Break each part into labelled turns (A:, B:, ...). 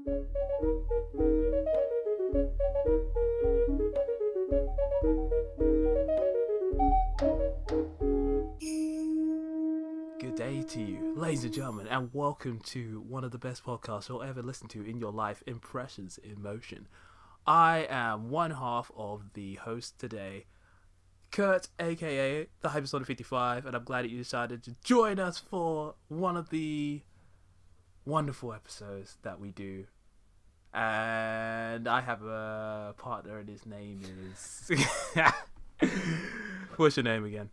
A: Good day to you, ladies and gentlemen, and welcome to one of the best podcasts you'll ever listen to in your life, Impressions in Motion. I am one half of the host today, Kurt, aka the Hypersonic 55, and I'm glad that you decided to join us for one of the wonderful episodes that we do. And I have a partner, and his name is... What's your name again?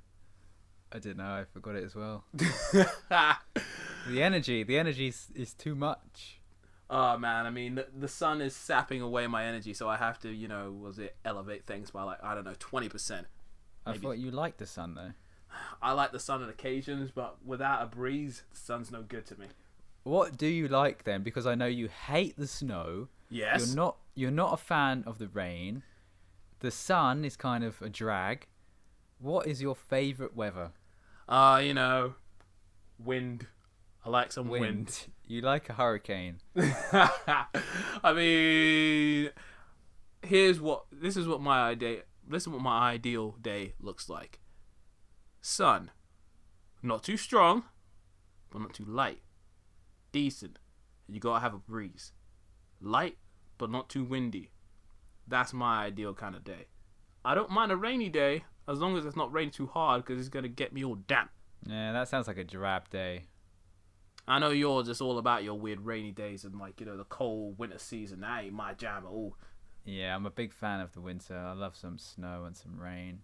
B: I didn't know. I forgot it as well. The energy is too much.
A: Oh man, I mean, the sun is sapping away my energy, so I have to, elevate things by 20%.
B: I thought you liked the sun though.
A: I like the sun on occasions, but without a breeze, the sun's no good to me.
B: What do you like then? Because I know you hate the snow.
A: Yes.
B: You're not a fan of the rain. The sun is kind of a drag. What is your favourite weather?
A: Wind. I like some wind.
B: You like a hurricane.
A: I mean, this is what my ideal day looks like. Sun. Not too strong, but not too light. Decent. You gotta have a breeze. Light, but not too windy. That's my ideal kind of day. I don't mind a rainy day, as long as it's not raining too hard, because it's going to get me all damp.
B: Yeah, that sounds like a drab day.
A: I know you're just all about your weird rainy days and, the cold winter season. That ain't my jam at all.
B: Yeah, I'm a big fan of the winter. I love some snow and some rain.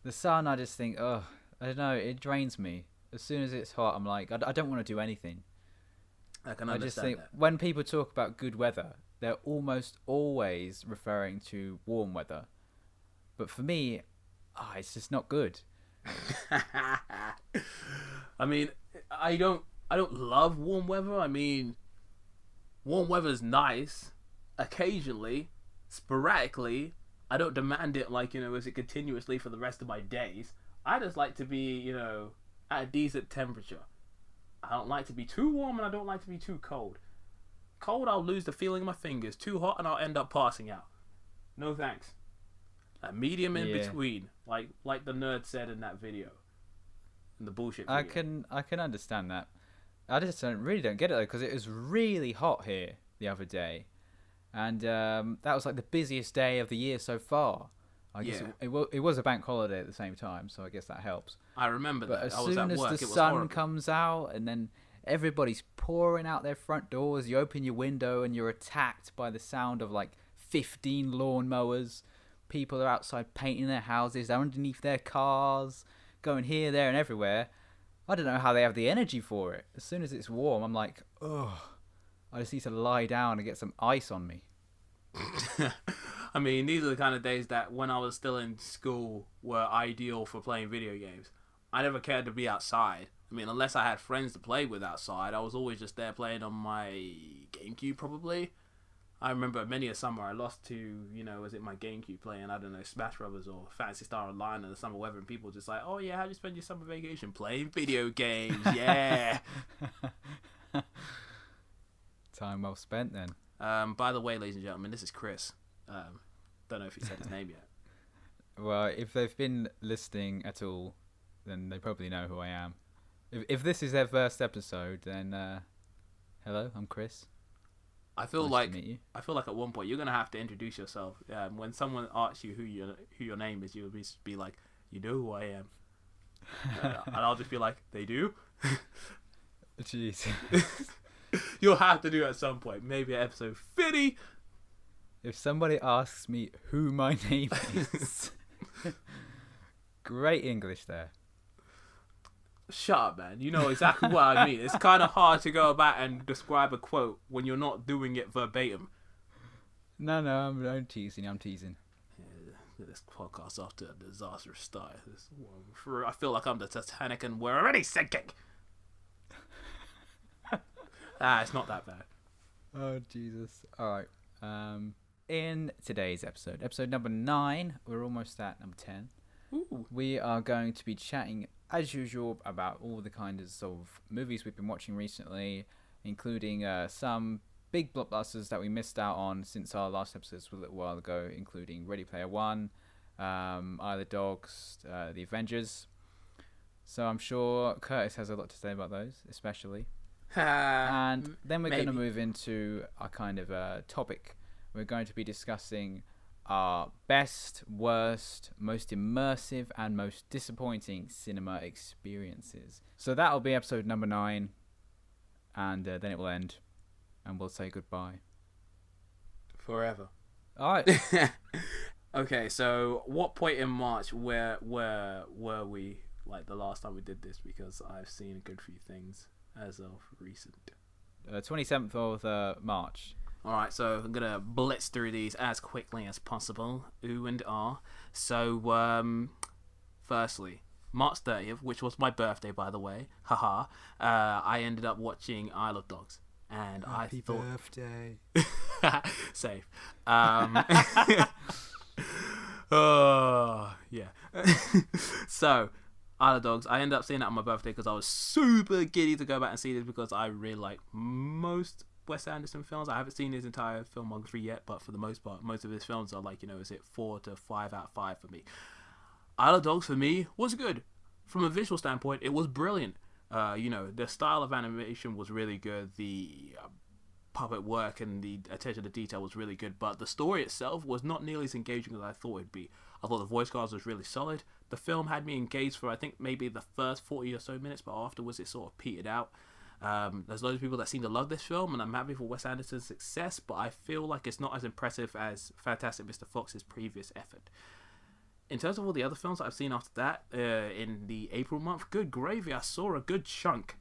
B: The sun, I just think, I don't know, it drains me. As soon as it's hot, I'm like, I don't want to do anything.
A: I can understand
B: just think
A: that.
B: When people talk about good weather, they're almost always referring to warm weather. But for me, it's just not good.
A: I mean, I don't love warm weather. I mean, warm weather's nice occasionally, sporadically. I don't demand it is it continuously for the rest of my days. I just like to be, at a decent temperature. I don't like to be too warm, and I don't like to be too cold. Cold, I'll lose the feeling in my fingers. Too hot, and I'll end up passing out. No thanks. A medium in between, like the nerd said in that video, in the bullshit video.
B: I can understand that. I just really don't get it though, because it was really hot here the other day, and that was like the busiest day of the year so far. I guess it was a bank holiday at the same time, so I guess that helps.
A: I remember that.
B: But
A: I was at work.
B: as soon as the sun comes out, and then everybody's pouring out their front doors, you open your window and you're attacked by the sound of 15 lawnmowers. People are outside painting their houses, they're underneath their cars, going here, there, and everywhere. I don't know how they have the energy for it. As soon as it's warm, I'm like, I just need to lie down and get some ice on me.
A: I mean, these are the kind of days that when I was still in school were ideal for playing video games. I never cared to be outside. I mean, unless I had friends to play with outside, I was always just there playing on my GameCube, probably. I remember many a summer I lost to, was it my GameCube playing, I don't know, Smash Brothers or Fantasy Star Online in the summer weather, and people just like, oh yeah, how'd you spend your summer vacation? Playing video games, yeah.
B: Time well spent then.
A: By the way, ladies and gentlemen, this is Chris. Don't know if he said his name yet.
B: Well, if they've been listening at all, then they probably know who I am. If this is their first episode, then hello, I'm Chris.
A: I feel like at one point you're gonna have to introduce yourself. When someone asks you who your name is, you'll be like, you know who I am, and I'll just be like, they do.
B: Jeez.
A: You'll have to do it at some point, maybe at episode 50.
B: If somebody asks me who my name is, great English there.
A: Shut up, man. You know exactly what I mean. It's kind of hard to go about and describe a quote when you're not doing it verbatim.
B: No, I'm teasing. Yeah,
A: this podcast off to a disastrous start. I feel like I'm the Titanic and we're already sinking. It's not that bad.
B: Oh, Jesus. All right. In today's episode number 9, we're almost at number 10.
A: Ooh.
B: We are going to be chatting, as usual, about all the kinds of movies we've been watching recently, including some big blockbusters that we missed out on since our last episodes a little while ago, including Ready Player One, Isle of Dogs, the Avengers. So I'm sure Curtis has a lot to say about those, especially. And then we're going to move into our kind of topic. We're going to be discussing our best, worst, most immersive, and most disappointing cinema experiences. So that'll be episode number 9, and then it will end, and we'll say goodbye.
A: Forever.
B: All right.
A: Okay, so what point in March were we, like, the last time we did this? Because I've seen a good few things as of recent.
B: 27th of March.
A: Alright, so I'm going to blitz through these as quickly as possible. Ooh and ah. So, firstly, March 30th, which was my birthday, by the way. Haha. I ended up watching Isle of Dogs. And
B: Happy
A: I thought...
B: birthday.
A: Safe. Oh, yeah. So, Isle of Dogs. I ended up seeing that on my birthday because I was super giddy to go back and see this because I really like most Wes Anderson films. I haven't seen his entire filmography yet, but for the most part, most of his films are like, is it 4 to 5 out of 5 for me. Isle of Dogs for me was good. From a visual standpoint, it was brilliant. The style of animation was really good. The puppet work and the attention to detail was really good, but the story itself was not nearly as engaging as I thought it'd be. I thought the voice cast was really solid. The film had me engaged for I think maybe the first 40 or so minutes, but afterwards it sort of petered out. There's loads of people that seem to love this film, and I'm happy for Wes Anderson's success, but I feel like it's not as impressive as Fantastic Mr. Fox's previous effort. In terms of all the other films that I've seen after that, in the April month, good gravy, I saw a good chunk.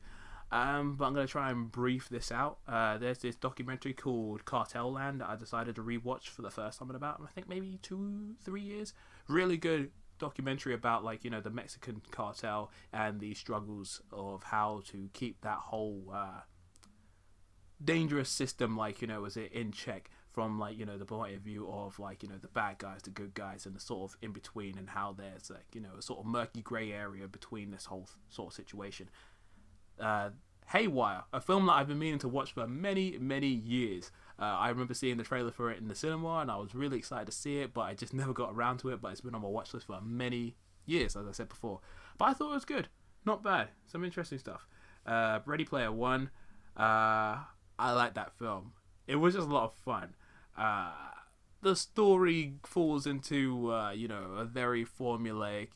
A: But I'm going to try and brief this out. There's this documentary called Cartel Land that I decided to rewatch for the first time in about, I think, maybe 2-3 years. Really good documentary about, the Mexican cartel and the struggles of how to keep that whole dangerous system, in check from, the point of view of, the bad guys, the good guys, and the sort of in-between, and how there's, a sort of murky grey area between this whole sort of situation. Haywire, a film that I've been meaning to watch for many, many years. I remember seeing the trailer for it in the cinema, and I was really excited to see it, but I just never got around to it. But it's been on my watch list for many years, as I said before. But I thought it was good, not bad, some interesting stuff. Ready Player One, I like that film. It was just a lot of fun. The story falls into a very formulaic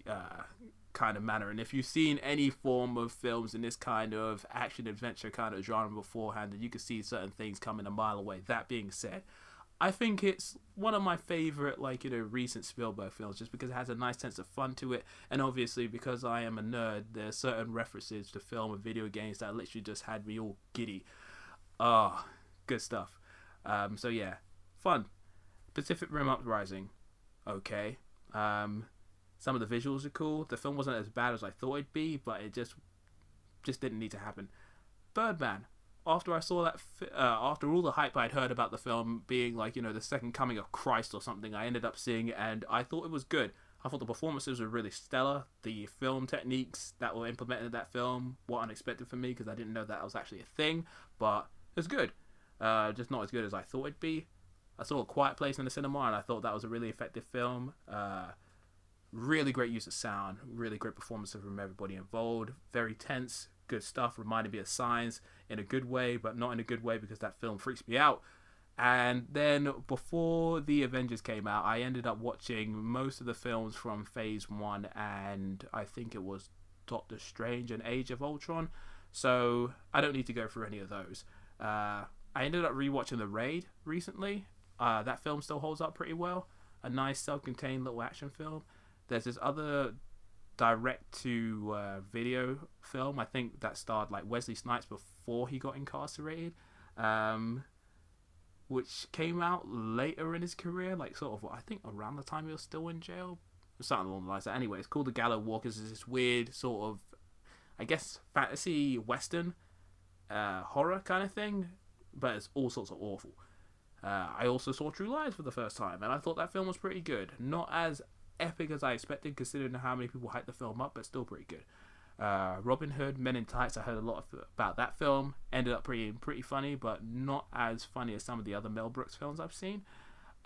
A: kind of manner, and if you've seen any form of films in this kind of action adventure kind of genre beforehand, then you can see certain things coming a mile away. That being said, I think it's one of my favorite recent Spielberg films, just because it has a nice sense of fun to it, and obviously because I am a nerd, there's certain references to film and video games that literally just had me all giddy. Good stuff. So yeah, fun. Pacific Rim Uprising, okay. Some of the visuals are cool. The film wasn't as bad as I thought it'd be, but it just didn't need to happen. Birdman. After I saw that, after all the hype I'd heard about the film being the second coming of Christ or something, I ended up seeing it, and I thought it was good. I thought the performances were really stellar. The film techniques that were implemented in that film were unexpected for me because I didn't know that was actually a thing, but it was good. Just not as good as I thought it'd be. I saw A Quiet Place in the cinema, and I thought that was a really effective film. Really great use of sound, really great performances from everybody involved. Very tense, good stuff. Reminded me of Signs in a good way, but not in a good way because that film freaks me out. And then before the Avengers came out, I ended up watching most of the films from Phase 1, and I think it was Doctor Strange and Age of Ultron. So I don't need to go through any of those. I ended up rewatching The Raid recently. That film still holds up pretty well. A nice self-contained little action film. There's this other direct-to-video film, I think, that starred Wesley Snipes before he got incarcerated, which came out later in his career, I think around the time he was still in jail, something along the lines. Anyway, it's called The Gallows Walkers. It's this weird sort of, I guess, fantasy western horror kind of thing, but it's all sorts of awful. I also saw True Lies for the first time, and I thought that film was pretty good. Not as epic as I expected, considering how many people hyped the film up, but still pretty good. Robin Hood, Men in Tights. I heard a lot about that film. Ended up pretty funny, but not as funny as some of the other Mel Brooks films I've seen.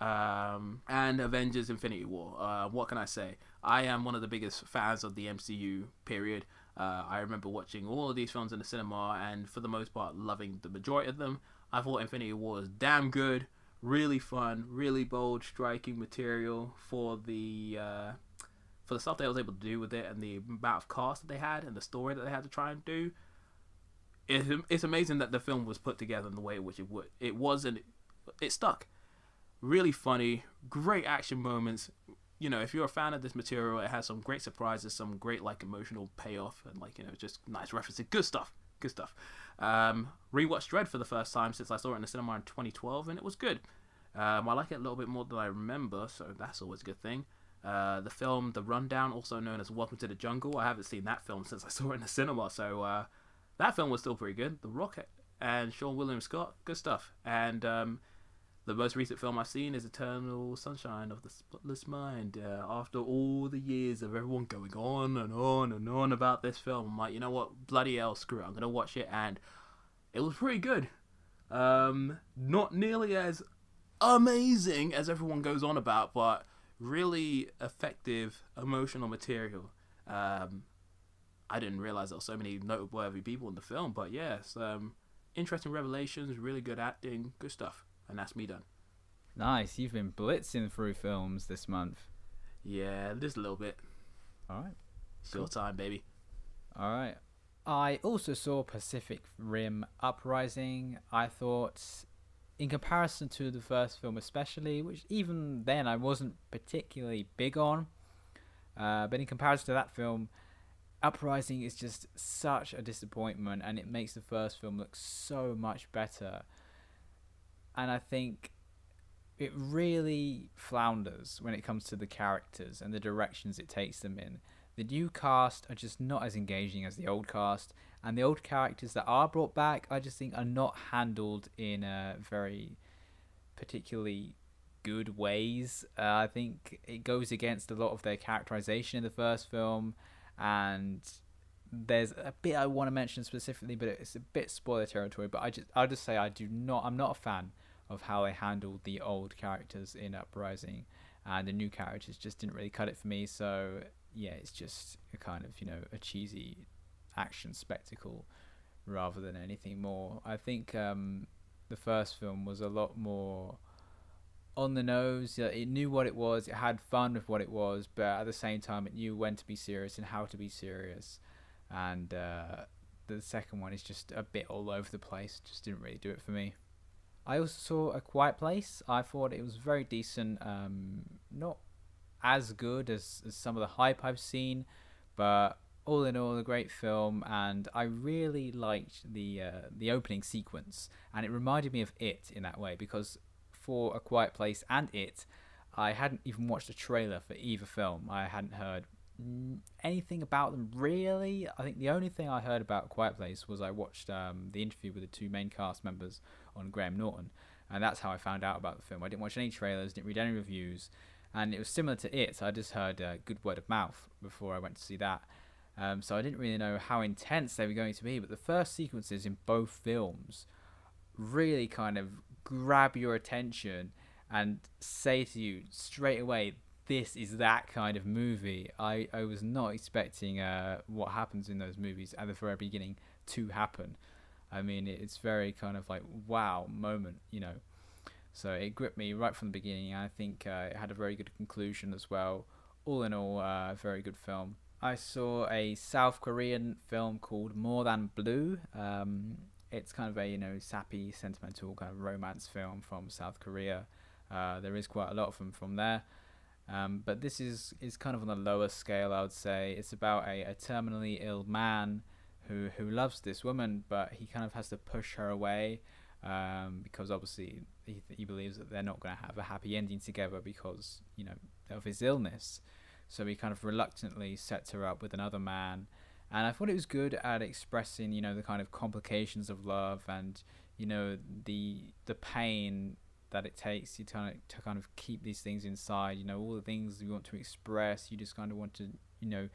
A: And Avengers: Infinity War. What can I say? I am one of the biggest fans of the MCU. Period. I remember watching all of these films in the cinema, and for the most part, loving the majority of them. I thought Infinity War was damn good, really fun, really bold, striking material for the stuff they was able to do with it, and the amount of cast that they had, and the story that they had to try and do. It's amazing that the film was put together in the way in which it was, and it stuck. Really funny, great action moments. You know, if you're a fan of this material, it has some great surprises, some great like emotional payoff, and like, you know, just nice references. Good stuff. Rewatched Dredd for the first time since I saw it in the cinema in 2012, and it was good. I like it a little bit more than I remember, so that's always a good thing. The film The Rundown, also known as Welcome to the Jungle, I haven't seen that film since I saw it in the cinema, so that film was still pretty good. The Rock and Sean William Scott, good stuff. And the most recent film I've seen is Eternal Sunshine of the Spotless Mind. After all the years of everyone going on and on and on about this film, I'm like, you know what, bloody hell, screw it, I'm gonna watch it, and it was pretty good. Not nearly as amazing as everyone goes on about, but really effective emotional material. I didn't realize there were so many noteworthy people in the film, but yes, interesting revelations, really good acting, good stuff. And that's me done.
B: Nice. You've been blitzing through films this month.
A: Yeah, just a little bit.
B: All right.
A: It's your time, baby.
B: All right. I also saw Pacific Rim Uprising. I thought, in comparison to the first film especially, which even then I wasn't particularly big on, but in comparison to that film, Uprising is just such a disappointment, and it makes the first film look so much better. And I think it really flounders when it comes to the characters and the directions it takes them in. The new cast are just not as engaging as the old cast, and the old characters that are brought back, I just think, are not handled in a very particularly good ways. I think it goes against a lot of their characterization in the first film, and there's a bit I want to mention specifically, but it's a bit spoiler territory. But I'll just say I'm not a fan of how they handled the old characters in Uprising, and the new characters just didn't really cut it for me. So yeah, it's just a kind of, you know, a cheesy action spectacle rather than anything more. I think the first film was a lot more on the nose. It knew what it was, it had fun with what it was, but at the same time it knew when to be serious and how to be serious. And the second one is just a bit all over the place, just didn't really do it for me. I also saw A Quiet Place. I thought it was very decent, not as good as some of the hype I've seen, but all in all, a great film. And I really liked the opening sequence, and it reminded me of It in that way, because for A Quiet Place and It, I hadn't even watched a trailer for either film. I hadn't heard anything about them really. I think the only thing I heard about Quiet Place was I watched the interview with the two main cast members on Graham Norton, and that's how I found out about the film. I didn't watch any trailers, didn't read any reviews, and it was similar to It. I just heard good word of mouth before I went to see that, so I didn't really know how intense they were going to be. But the first sequences in both films really kind of grab your attention and say to you straight away, this is that kind of movie. I was not expecting what happens in those movies at the very beginning to happen. I mean, it's very kind of like wow moment, you know. So it gripped me right from the beginning. I think it had a very good conclusion as well. All in all, a very good film. I saw a South Korean film called More Than Blue. It's kind of a, you know, sappy, sentimental kind of romance film from South Korea. There is quite a lot of them from there. But this is kind of on a lower scale, I would say. It's about a terminally ill man who loves this woman, but he kind of has to push her away because obviously he believes that they're not going to have a happy ending together because, you know, of his illness. So he kind of reluctantly sets her up with another man. And I thought it was good at expressing, you know, the kind of complications of love and, you know, the pain that it takes you to kind of keep these things inside. You know, all the things you want to express, you just kind of want to, you know,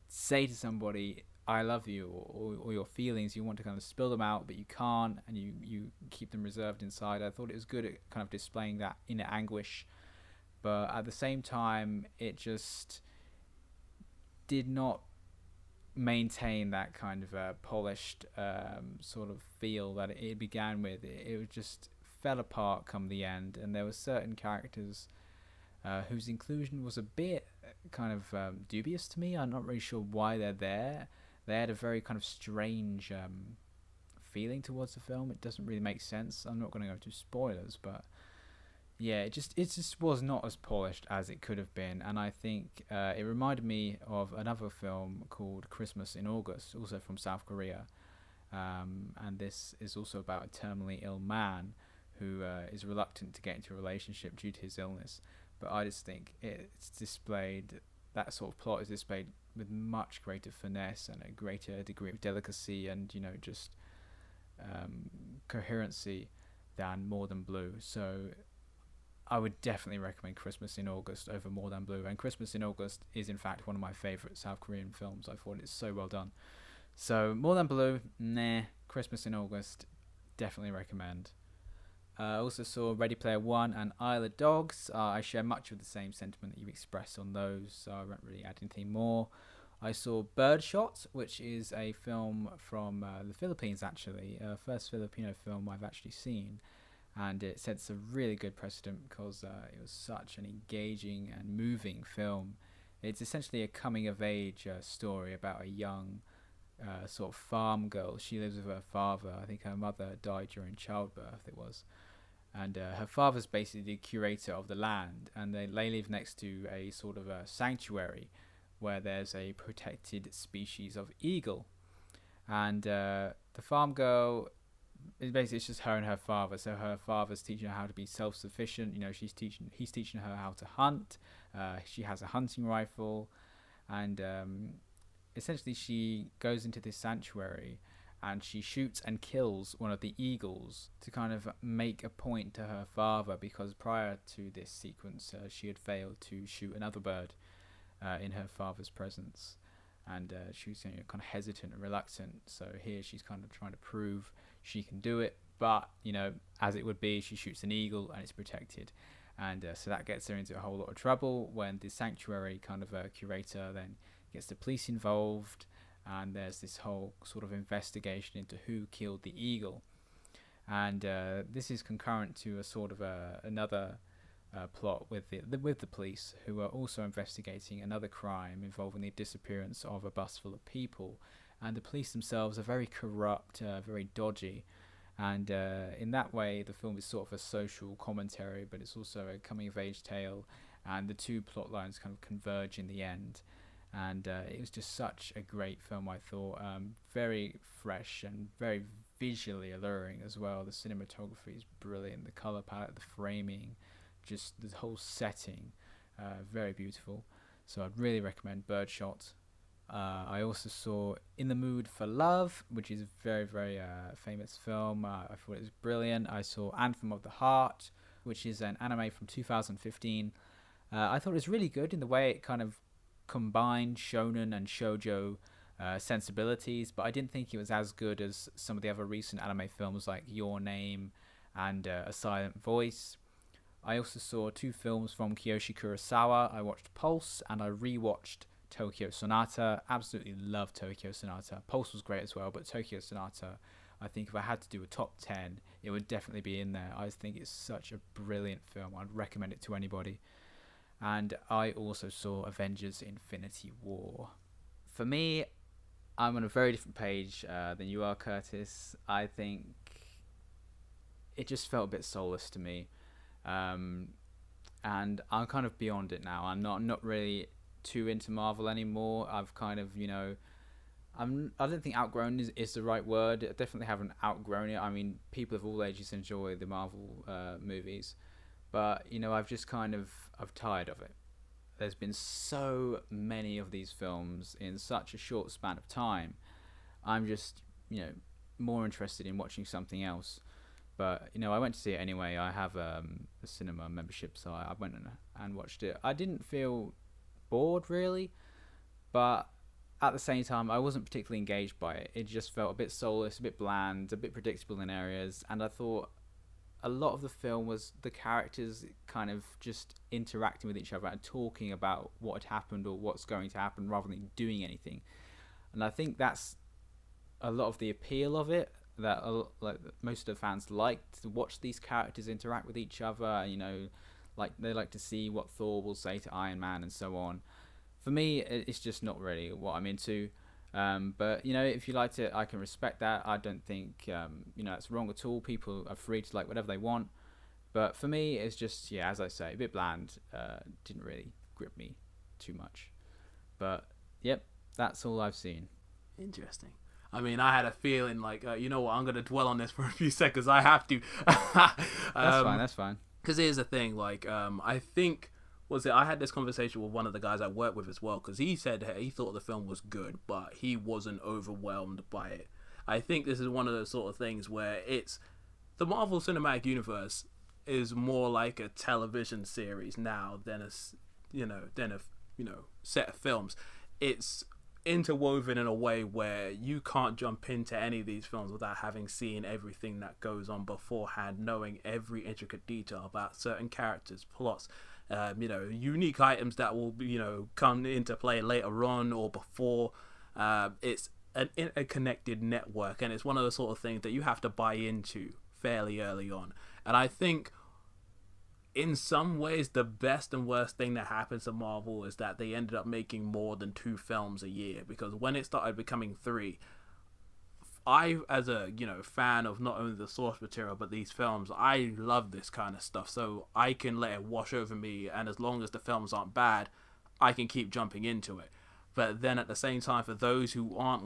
B: say to somebody I love you, or your feelings, you want to kind of spill them out, but you can't, and you keep them reserved inside. I thought it was good at kind of displaying that inner anguish, but at the same time, it just did not maintain that kind of polished sort of feel that it began with. It just fell apart come the end, and there were certain characters whose inclusion was a bit kind of dubious to me. I'm not really sure why they're there. They had a very kind of strange feeling towards the film. It doesn't really make sense. I'm not going to go into spoilers, but yeah, it just was not as polished as it could have been. And I think it reminded me of another film called Christmas in August, also from South Korea. And this is also about a terminally ill man who is reluctant to get into a relationship due to his illness. But I just think it's displayed, that sort of plot is displayed with much greater finesse and a greater degree of delicacy and, just coherency than More Than Blue. So I would definitely recommend Christmas in August over More Than Blue. And Christmas in August is, in fact, one of my favourite South Korean films. I thought it's so well done. So More Than Blue, nah. Christmas in August, definitely recommend. I also saw Ready Player One and Isle of Dogs. I share much of the same sentiment that you expressed on those, so I won't really add anything more. I saw Birdshot, which is a film from the Philippines, actually. First Filipino film I've actually seen. And it sets a really good precedent because it was such an engaging and moving film. It's essentially a coming-of-age story about a young sort of farm girl. She lives with her father. I think her mother died during childbirth, it was. And her father's basically the curator of the land, and they live next to a sort of a sanctuary where there's a protected species of eagle. And the farm girl, it's just her and her father. So her father's teaching her how to be self-sufficient. He's teaching her how to hunt. She has a hunting rifle, and essentially she goes into this sanctuary and she shoots and kills one of the eagles to kind of make a point to her father, because prior to this sequence she had failed to shoot another bird in her father's presence, and she was kind of hesitant and reluctant. So here she's kind of trying to prove she can do it, but as it would be, she shoots an eagle and it's protected, and so that gets her into a whole lot of trouble when the sanctuary kind of curator then gets the police involved, and there's this whole sort of investigation into who killed the eagle. And this is concurrent to a sort of another plot with the police, who are also investigating another crime involving the disappearance of a bus full of people. And the police themselves are very corrupt, very dodgy. And in that way, the film is sort of a social commentary, but it's also a coming-of-age tale. And the two plot lines kind of converge in the end. And it was just such a great film, I thought. Very fresh and very visually alluring as well. The cinematography is brilliant. The color palette, the framing, just the whole setting, very beautiful. So I'd really recommend Birdshot. I also saw In the Mood for Love, which is a very, very famous film. I thought it was brilliant. I saw Anthem of the Heart, which is an anime from 2015. I thought it was really good in the way it kind of combined shonen and shoujo sensibilities, but I didn't think it was as good as some of the other recent anime films like Your Name and A Silent Voice. I also saw two films from Kiyoshi Kurosawa. I watched Pulse and I rewatched Tokyo Sonata. Absolutely loved Tokyo Sonata. Pulse was great as well, but Tokyo Sonata, I think if I had to do a top 10, it would definitely be in there. I think it's such a brilliant film. I'd recommend it to anybody. And I also saw Avengers Infinity War. For me, I'm on a very different page than you are, Curtis. I think it just felt a bit soulless to me. And I'm kind of beyond it now. I'm not really too into Marvel anymore. I've kind of, I don't think outgrown is the right word. I definitely haven't outgrown it. I mean, people of all ages enjoy the Marvel movies. But, I've tired of it. There's been so many of these films in such a short span of time. I'm just, more interested in watching something else. But, I went to see it anyway. I have a cinema membership, so I went and watched it. I didn't feel bored, really. But at the same time, I wasn't particularly engaged by it. It just felt a bit soulless, a bit bland, a bit predictable in areas, and I thought a lot of the film was the characters kind of just interacting with each other and talking about what had happened or what's going to happen rather than doing anything. And I think that's a lot of the appeal of it, that like most of the fans like to watch these characters interact with each other. You know, like they like to see what Thor will say to Iron Man and so on. For me, it's just not really what I'm into. But you know, if you liked it, I can respect that. I don't think you know, it's wrong at all. People are free to like whatever they want. But for me, it's just, yeah, as I say, a bit bland. Didn't really grip me too much. But yep, that's all I've seen.
A: Interesting. I mean, I had a feeling like, you know what, I'm going to dwell on this for a few seconds. I have to.
B: That's fine.
A: Because here's the thing, like, I think, I had this conversation with one of the guys I work with as well, because he said he thought the film was good, but he wasn't overwhelmed by it. I think this is one of those sort of things where the Marvel Cinematic Universe is more like a television series now than a set of films. It's interwoven in a way where you can't jump into any of these films without having seen everything that goes on beforehand, knowing every intricate detail about certain characters, plots, unique items that will, come into play later on or before. It's an interconnected network, and it's one of the sort of things that you have to buy into fairly early on. And I think in some ways, the best and worst thing that happens to Marvel is that they ended up making more than 2 films a year, because when it started becoming 3, I, as a fan of not only the source material but these films, I love this kind of stuff, so I can let it wash over me, and as long as the films aren't bad, I can keep jumping into it. But then at the same time, for those who aren't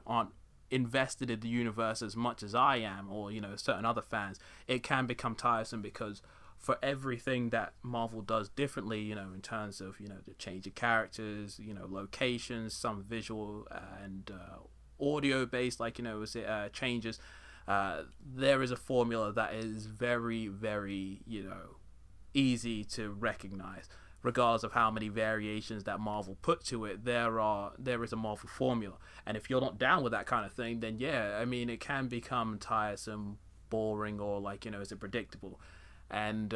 A: aren't invested in the universe as much as I am, or certain other fans, it can become tiresome, because for everything that Marvel does differently, in terms of the change of characters, locations, some visual and audio based, changes, there is a formula that is very, very easy to recognize. Regardless of how many variations that Marvel put to it, there is a Marvel formula. And if you're not down with that kind of thing, then yeah, I mean, it can become tiresome, boring, or is it predictable? And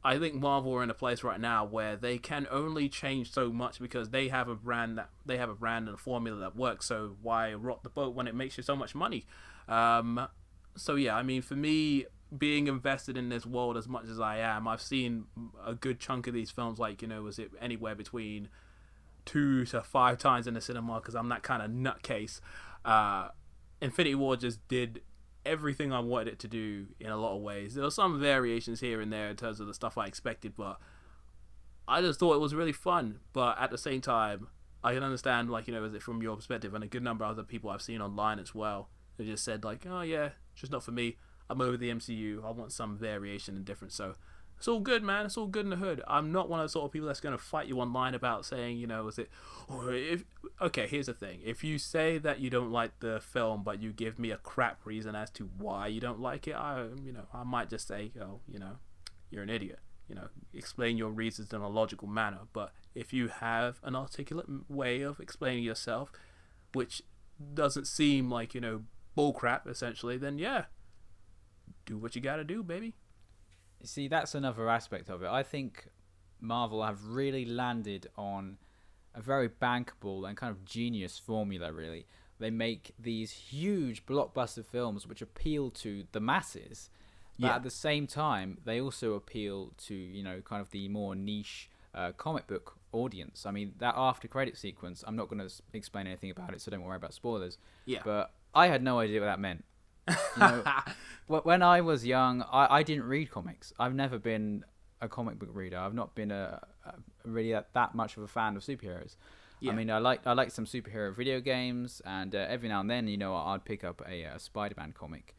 A: I think Marvel are in a place right now where they can only change so much, because they have a brand and a formula that works. So why rock the boat when it makes you so much money? So yeah, I mean, for me, being invested in this world as much as I am, I've seen a good chunk of these films, was it anywhere between 2 to 5 times in the cinema, because I'm that kind of nutcase. Infinity War just did everything I wanted it to do in a lot of ways. There were some variations here and there in terms of the stuff I expected, but I just thought it was really fun. But at the same time, I can understand, is it from your perspective, and a good number of other people I've seen online as well, who just said oh yeah, it's just not for me. I'm over the MCU. I want some variation and difference. So it's all good, man. It's all good in the hood. I'm not one of the sort of people that's going to fight you online about saying, okay, here's the thing. If you say that you don't like the film, but you give me a crap reason as to why you don't like it, I might just say, you're an idiot. Explain your reasons in a logical manner. But if you have an articulate way of explaining yourself, which doesn't seem like, bullcrap, essentially, then yeah, do what you gotta do, baby.
B: See, that's another aspect of it. I think Marvel have really landed on a very bankable and kind of genius formula, really. They make these huge blockbuster films which appeal to the masses, but at the same time, they also appeal to, kind of the more niche comic book audience. I mean, that after credit sequence, I'm not going to explain anything about it, so don't worry about spoilers.
A: Yeah.
B: But I had no idea what that meant. When I was young, I didn't read comics. I've never been a comic book reader. I've not been really that much of a fan of superheroes. Yeah. I mean, I like some superhero video games, and every now and then, I'd pick up a Spider-Man comic,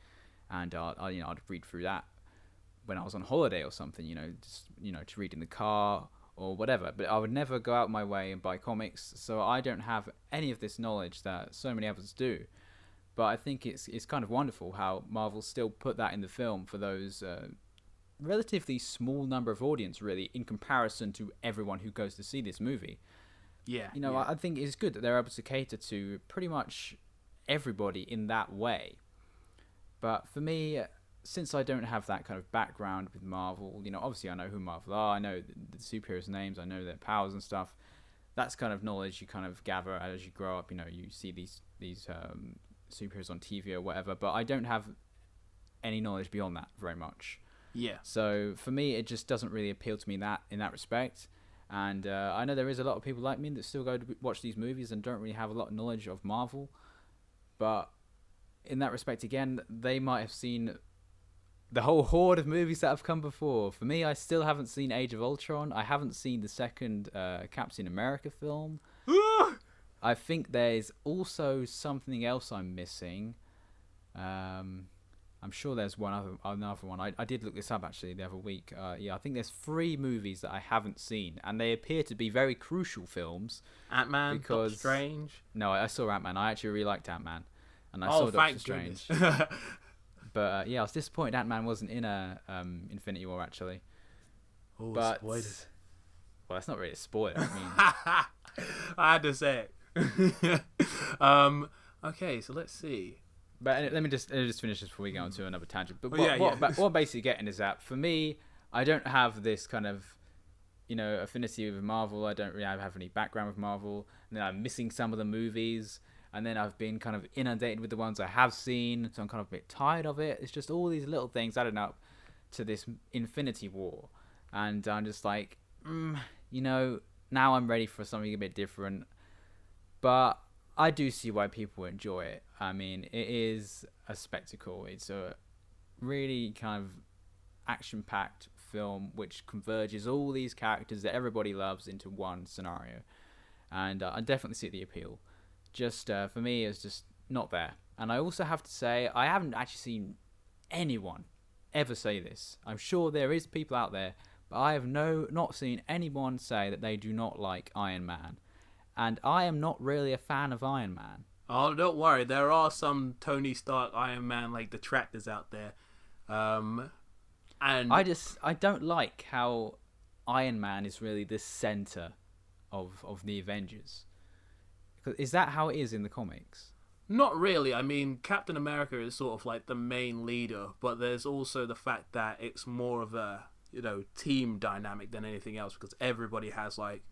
B: and I'd read through that when I was on holiday or something. To read in the car or whatever. But I would never go out my way and buy comics, so I don't have any of this knowledge that so many others do. But I think it's kind of wonderful how Marvel still put that in the film for those relatively small number of audience, really, in comparison to everyone who goes to see this movie.
A: Yeah.
B: You know, I think it's good that they're able to cater to pretty much everybody in that way. But for me, since I don't have that kind of background with Marvel, you know, obviously I know who Marvel are, I know the superheroes' names, I know their powers and stuff. That's kind of knowledge you kind of gather as you grow up. You know, you see these superheroes on TV or whatever, but I don't have any knowledge beyond that very much.
A: Yeah.
B: So for me, it just doesn't really appeal to me in that respect. And I know there is a lot of people like me that still go to watch these movies and don't really have a lot of knowledge of Marvel. But in that respect, again, they might have seen the whole horde of movies that have come before. For me, I still haven't seen Age of Ultron. I haven't seen the second Captain America film. I think there's also something else I'm missing. I'm sure there's another one. I did look this up actually the other week. I think there's 3 movies that I haven't seen, and they appear to be very crucial films.
A: Ant-Man, Doctor Strange.
B: No, I saw Ant-Man. I actually really liked Ant-Man, and I saw Doctor Strange. But I was disappointed Ant-Man wasn't in Infinity War actually.
A: Oh,
B: but
A: spoilers.
B: Well, that's not really a spoiler. I mean,
A: I had to say it. Okay, so let's see.
B: But let me just finish this before we go on to another tangent. But
A: what
B: I'm basically getting is that for me, I don't have this kind of, you know, affinity with Marvel. I don't really have any background with Marvel. And then I'm missing some of the movies. And then I've been kind of inundated with the ones I have seen. So I'm kind of a bit tired of it. It's just all these little things adding up to this Infinity War. And I'm just like, you know, now I'm ready for something a bit different. But I do see why people enjoy it. I mean, it is a spectacle. It's a really kind of action-packed film which converges all these characters that everybody loves into one scenario. And I definitely see the appeal. Just for me, it's just not there. And I also have to say, I haven't actually seen anyone ever say this. I'm sure there is people out there, but I have not seen anyone say that they do not like Iron Man. And I am not really a fan of Iron Man.
A: Oh, don't worry. There are some Tony Stark Iron Man like detractors out there. And
B: I don't like how Iron Man is really the center of the Avengers. Is that how it is in the comics?
A: Not really. I mean, Captain America is sort of like the main leader, but there's also the fact that it's more of a, you know, team dynamic than anything else, because everybody has like,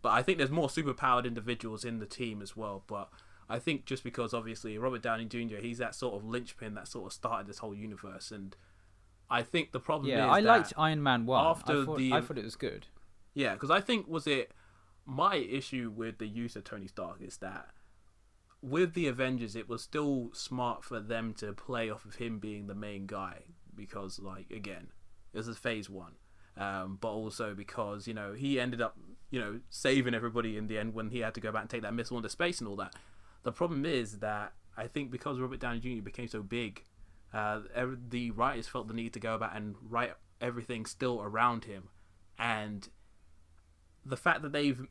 A: but I think there's more superpowered individuals in the team as well. But I think just because obviously Robert Downey Jr., he's that sort of linchpin that sort of started this whole universe, and I think the problem is
B: I liked Iron Man 1. I thought it was good.
A: Yeah, because I think my issue with the use of Tony Stark is that with the Avengers, it was still smart for them to play off of him being the main guy, because, like, again, this is phase 1. But also because, you know, he ended up, you know, saving everybody in the end when he had to go back and take that missile into space and all that. The problem is that I think because Robert Downey Jr. became so big, the writers felt the need to go about and write everything still around him. And the fact that they've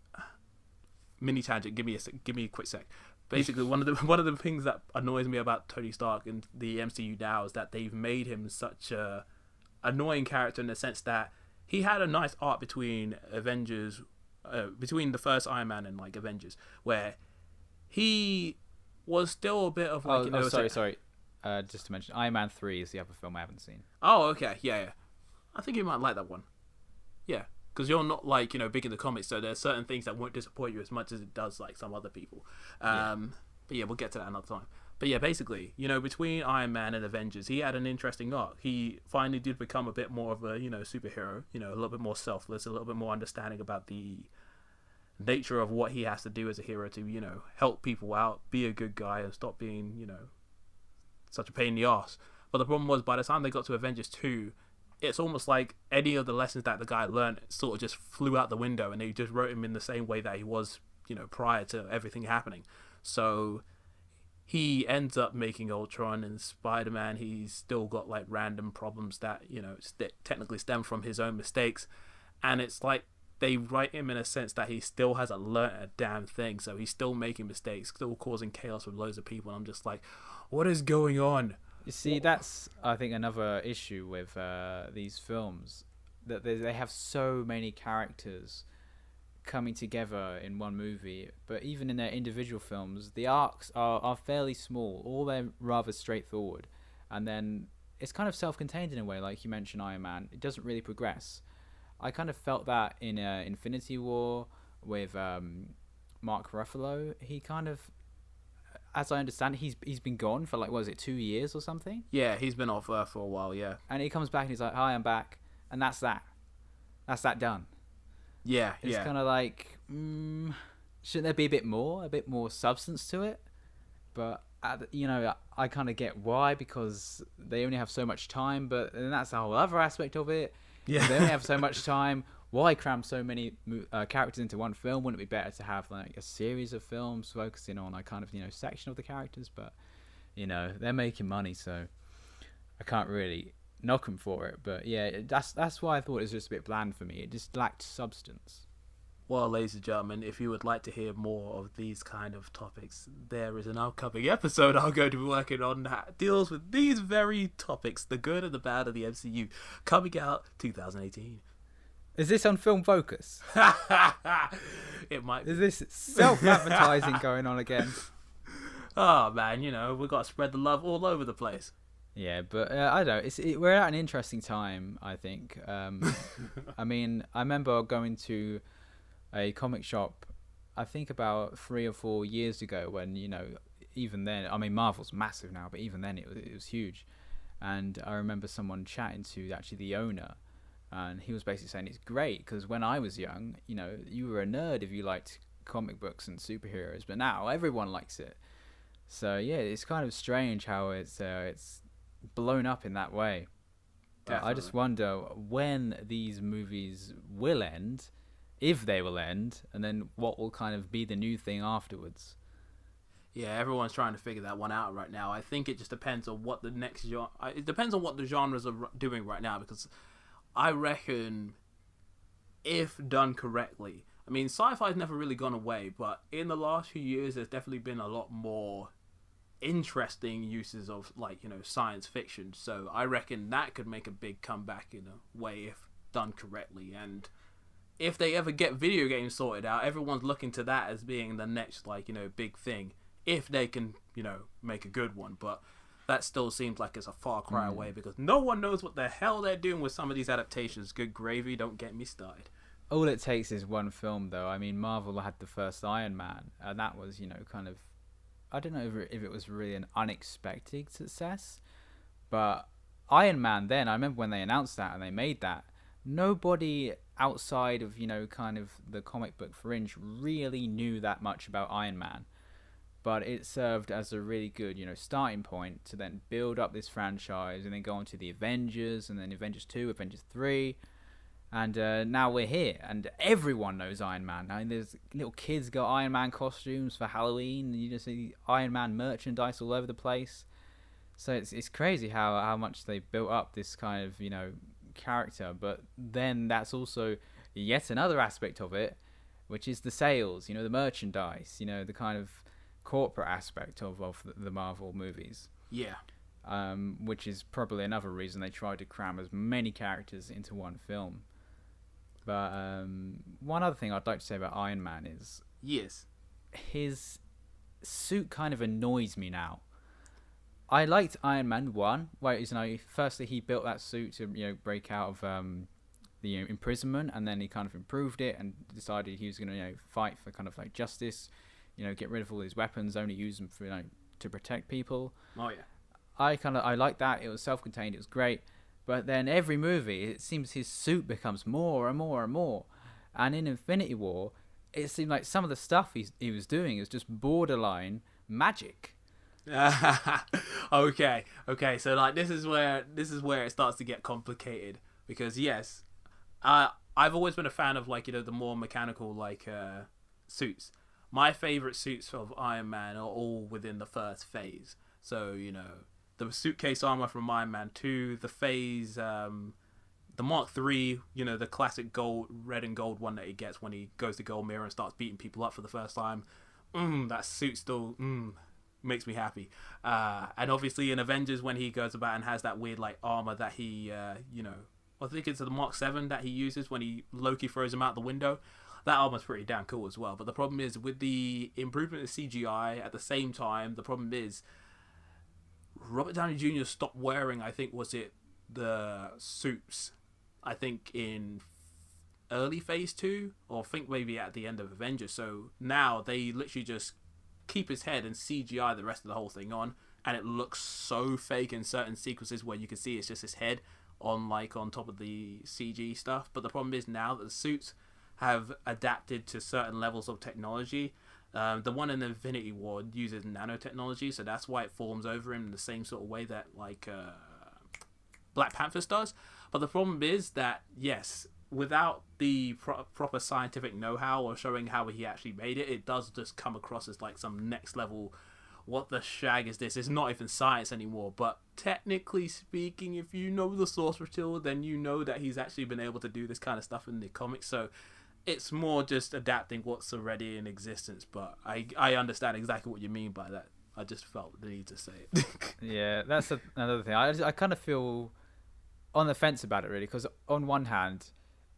A: mini tangent, give me a quick sec. Basically, one of the things that annoys me about Tony Stark in the MCU now is that they've made him such a annoying character in the sense that he had a nice arc between Avengers, between the first Iron Man and like Avengers, where he was still a bit of like.
B: Sorry. Just to mention, Iron Man 3 is the other film I haven't seen.
A: Oh, okay, yeah. I think you might like that one. Yeah. Because you're not like, you know, big in the comics, so there's certain things that won't disappoint you as much as it does like some other people. But yeah, we'll get to that another time. But yeah, basically, you know, between Iron Man and Avengers, he had an interesting arc. He finally did become a bit more of a, you know, superhero, you know, a little bit more selfless, a little bit more understanding about the nature of what he has to do as a hero to, you know, help people out, be a good guy, and stop being, you know, such a pain in the ass. But the problem was, by the time they got to Avengers 2, it's almost like any of the lessons that the guy learned sort of just flew out the window, and they just wrote him in the same way that he was, you know, prior to everything happening. So he ends up making Ultron, and Spider-Man, he's still got like random problems that, you know, technically stem from his own mistakes. And it's like they write him in a sense that he still hasn't learnt a damn thing. So he's still making mistakes, still causing chaos with loads of people. And I'm just like, what is going on?
B: You see, that's, I think, another issue with these films, that they have so many characters coming together in one movie. But even in their individual films, the arcs are fairly small, all they're rather straightforward, and then it's kind of self-contained in a way. Like you mentioned, Iron Man, it doesn't really progress. I kind of felt that in Infinity War with Mark Ruffalo. He kind of, as I understand it, he's been gone for like, what was it, 2 years or something?
A: Yeah, he's been off Earth for a while, yeah.
B: And he comes back and he's like, "Hi, I'm back," and that's that. That's that done.
A: Yeah,
B: It's
A: yeah.
B: kind of like, shouldn't there be a bit more substance to it? But I kind of get why, because they only have so much time. But then that's a whole other aspect of it.
A: Yeah.
B: If they only have so much time, why cram so many characters into one film? Wouldn't it be better to have like a series of films focusing on a kind of section of the characters? But they're making money, so I can't really knock them for it. But yeah, that's why I thought it was just a bit bland for me. It just lacked substance.
A: Well, ladies and gentlemen, if you would like to hear more of these kind of topics, there is an upcoming episode I'm going to be working on that deals with these very topics, the good and the bad of the MCU, coming out 2018.
B: Is this on Film Focus?
A: It might be.
B: Is this self-advertising going on again?
A: Oh, man, we've got to spread the love all over the place.
B: Yeah, but I don't know. We're at an interesting time, I think. I mean, I remember going to a comic shop, I think about 3 or 4 years ago, when even then, I mean, Marvel's massive now, but even then it was huge. And I remember someone chatting to actually the owner, and he was basically saying it's great because when I was young, you were a nerd if you liked comic books and superheroes, but now everyone likes it. So yeah, it's kind of strange how it's blown up in that way. But I just wonder when these movies will end, if they will end, and then what will kind of be the new thing afterwards.
A: Yeah, everyone's trying to figure that one out right now. I think it just depends on what the next genre... It depends on what the genres are doing right now, because I reckon if done correctly... I mean, sci-fi's never really gone away, but in the last few years, there's definitely been a lot more interesting uses of, science fiction. So I reckon that could make a big comeback in a way if done correctly. And if they ever get video games sorted out, everyone's looking to that as being the next, big thing. If they can, make a good one. But that still seems like it's a far cry away, because no one knows what the hell they're doing with some of these adaptations. Good gravy, don't get me started.
B: All it takes is one film, though. I mean, Marvel had the first Iron Man, and that was, kind of... I don't know if it was really an unexpected success, but Iron Man then, I remember when they announced that and they made that, nobody outside of, kind of the comic book fringe really knew that much about Iron Man. But it served as a really good, starting point to then build up this franchise and then go on to the Avengers, and then Avengers 2, Avengers 3. And now we're here, and everyone knows Iron Man. I mean, there's little kids got Iron Man costumes for Halloween, and you just see Iron Man merchandise all over the place. So it's crazy how much they built up this kind of, character. But then that's also yet another aspect of it, which is the sales, the merchandise, the kind of corporate aspect of the Marvel movies.
A: Yeah.
B: Which is probably another reason they tried to cram as many characters into one film. But one other thing I'd like to say about Iron Man is...
A: Yes.
B: His suit kind of annoys me now. I liked Iron Man 1, where firstly he built that suit to break out of the imprisonment, and then he kind of improved it and decided he was going to fight for kind of like justice, get rid of all his weapons, only use them for to protect people.
A: Oh yeah.
B: I liked that. It was self-contained. It was great. But then every movie, it seems his suit becomes more and more and more. And in Infinity War, it seemed like some of the stuff he was doing is just borderline magic.
A: Okay. So this is where it starts to get complicated, because yes, I've always been a fan of the more mechanical suits. My favorite suits of Iron Man are all within the first phase. So the suitcase armor from Iron Man 2, the phase, the Mark 3, the classic red and gold one that he gets when he goes to Gold Mirror and starts beating people up for the first time. That suit still makes me happy. And obviously in Avengers, when he goes about and has that weird armor that he, I think it's the Mark 7 that he uses when Loki throws him out the window. that armor's pretty damn cool as well. But the problem is with the improvement of CGI at the same time, the problem is Robert Downey Jr. stopped wearing, I think, was it the suits, I think in early phase 2, or I think maybe at the end of Avengers. So now they literally just keep his head and CGI the rest of the whole thing on, and it looks so fake in certain sequences where you can see it's just his head on top of the CG stuff. But the problem is now that the suits have adapted to certain levels of technology. The one in the Infinity War uses nanotechnology, so that's why it forms over him in the same sort of way that Black Panther does. But the problem is that, yes, without the proper scientific know-how or showing how he actually made it, it does just come across as like some next level, what the shag is this? It's not even science anymore. But technically speaking, if you know the source material, then you know that he's actually been able to do this kind of stuff in the comics. So it's more just adapting what's already in existence. But I understand exactly what you mean by that. I just felt the need to say it.
B: Yeah, that's another thing. I kind of feel on the fence about it, really, because on one hand,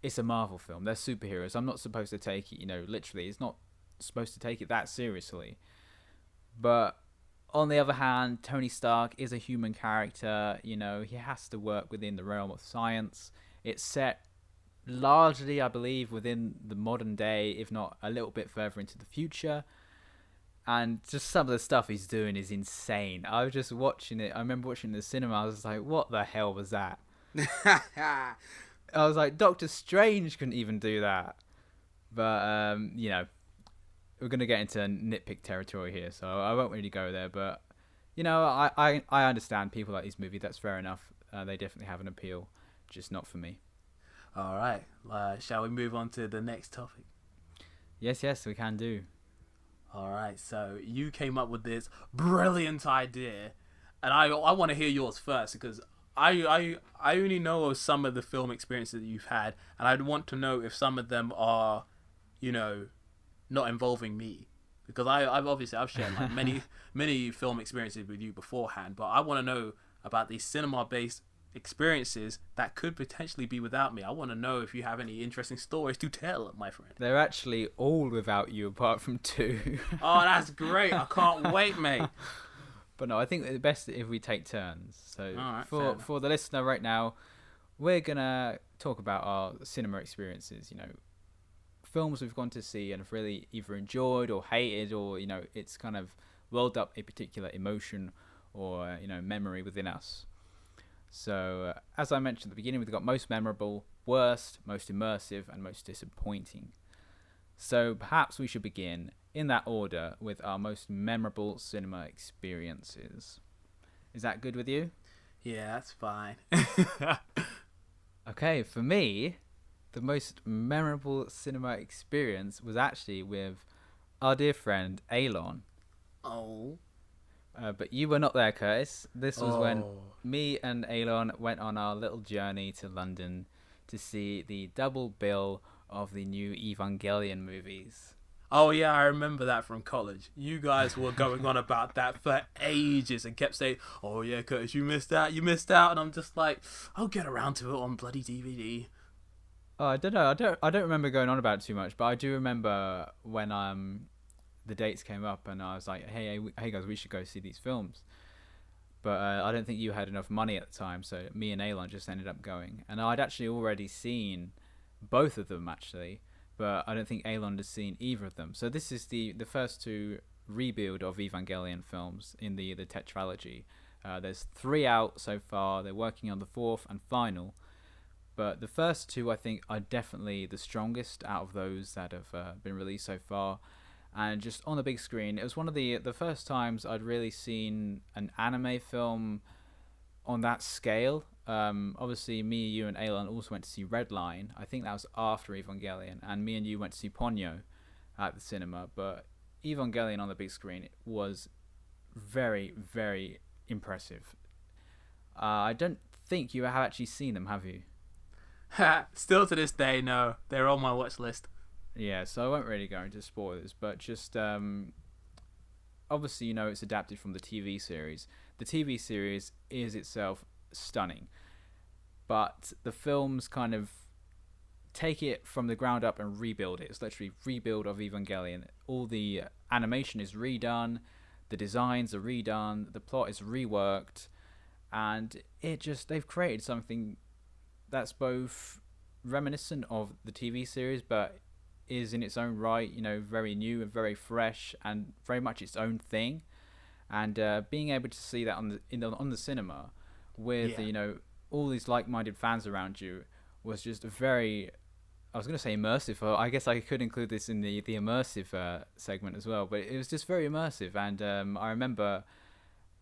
B: it's a Marvel film. They're superheroes. I'm not supposed to take it, literally. It's not supposed to take it that seriously. But on the other hand, Tony Stark is a human character. He has to work within the realm of science. It's set largely, I believe, within the modern day, if not a little bit further into the future. And just some of the stuff he's doing is insane. I was just watching it. I remember watching it in the cinema. I was like, what the hell was that? I was like, Doctor Strange couldn't even do that. But, we're going to get into nitpick territory here, so I won't really go there. But, I understand people like this movie. That's fair enough. They definitely have an appeal, just not for me.
A: All right. Shall we move on to the next topic?
B: Yes, we can do.
A: All right. So you came up with this brilliant idea, and I want to hear yours first, because I only know of some of the film experiences that you've had, and I'd want to know if some of them are, not involving me, because I've shared like many film experiences with you beforehand, but I want to know about these cinema-based experiences that could potentially be without me. I want to know if you have any interesting stories to tell, my friend.
B: They're actually all without you, apart from 2.
A: Oh, that's great! I can't wait, mate.
B: But no, I think the best if we take turns. So
A: right,
B: for the listener right now, we're gonna talk about our cinema experiences. Films we've gone to see and have really either enjoyed or hated, or it's kind of welled up a particular emotion or memory within us. So as I mentioned at the beginning, we've got most memorable, worst, most immersive, and most disappointing. So perhaps we should begin in that order with our most memorable cinema experiences. Is that good with you?
A: Yeah, that's fine.
B: Okay, for me, the most memorable cinema experience was actually with our dear friend Alon.
A: Oh.
B: But you were not there, Curtis. This was when me and Alon went on our little journey to London to see the double bill of the new Evangelion movies.
A: Oh yeah, I remember that from college. You guys were going on about that for ages and kept saying, "Oh yeah, Curtis, you missed out, and I'm just like, I'll get around to it on bloody DVD.
B: Oh, I don't know. I don't remember going on about it too much, but I do remember when the dates came up and I was like, hey guys, we should go see these films. But I don't think you had enough money at the time, so me and Alon just ended up going. And I'd actually already seen both of them, actually, but I don't think Alon had seen either of them. So this is the first 2 rebuild of Evangelion films in the tetralogy. There's 3 out so far. They're working on the 4th and final. But the first 2, I think, are definitely the strongest out of those that have been released so far. And just on the big screen, it was one of the first times I'd really seen an anime film on that scale. Obviously, me, you, and Alon also went to see Redline. I think that was after Evangelion. And me and you went to see Ponyo at the cinema. But Evangelion on the big screen was very, very impressive. I don't think you have actually seen them, have you?
A: Still to this day, no. They're on my watch list.
B: Yeah, so I won't really go into spoilers, but just obviously, it's adapted from the TV series. The TV series is itself stunning, but the films kind of take it from the ground up and rebuild it. It's literally rebuild of Evangelion. All the animation is redone, the designs are redone, the plot is reworked, and they've created something that's both reminiscent of the TV series, but is in its own right, very new and very fresh and very much its own thing. And being able to see that on the cinema with all these like-minded fans around you was just very, I was going to say immersive. I guess I could include this in the immersive segment as well, but it was just very immersive. And I remember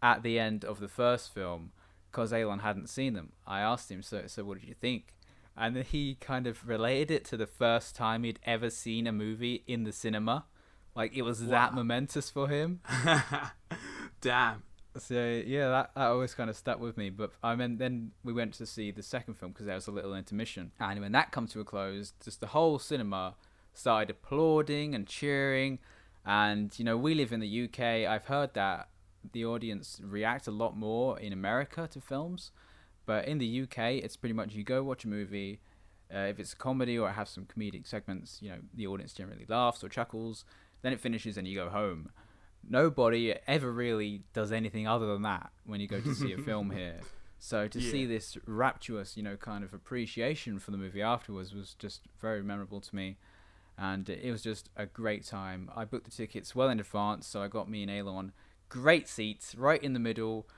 B: at the end of the first film, because Elon hadn't seen them, I asked him, so what did you think? And then he kind of related it to the first time he'd ever seen a movie in the cinema. Like, it was that momentous for him.
A: Damn.
B: So, yeah, that always kind of stuck with me. But then we went to see the second film because there was a little intermission. And when that comes to a close, just the whole cinema started applauding and cheering. And, we live in the UK. I've heard that the audience react a lot more in America to films. But in the UK, it's pretty much you go watch a movie. If it's a comedy or it has some comedic segments, the audience generally laughs or chuckles. Then it finishes and you go home. Nobody ever really does anything other than that when you go to see a film here. So to see this rapturous, kind of appreciation for the movie afterwards was just very memorable to me. And it was just a great time. I booked the tickets well in advance, so I got me and Elon great seats right in the middle,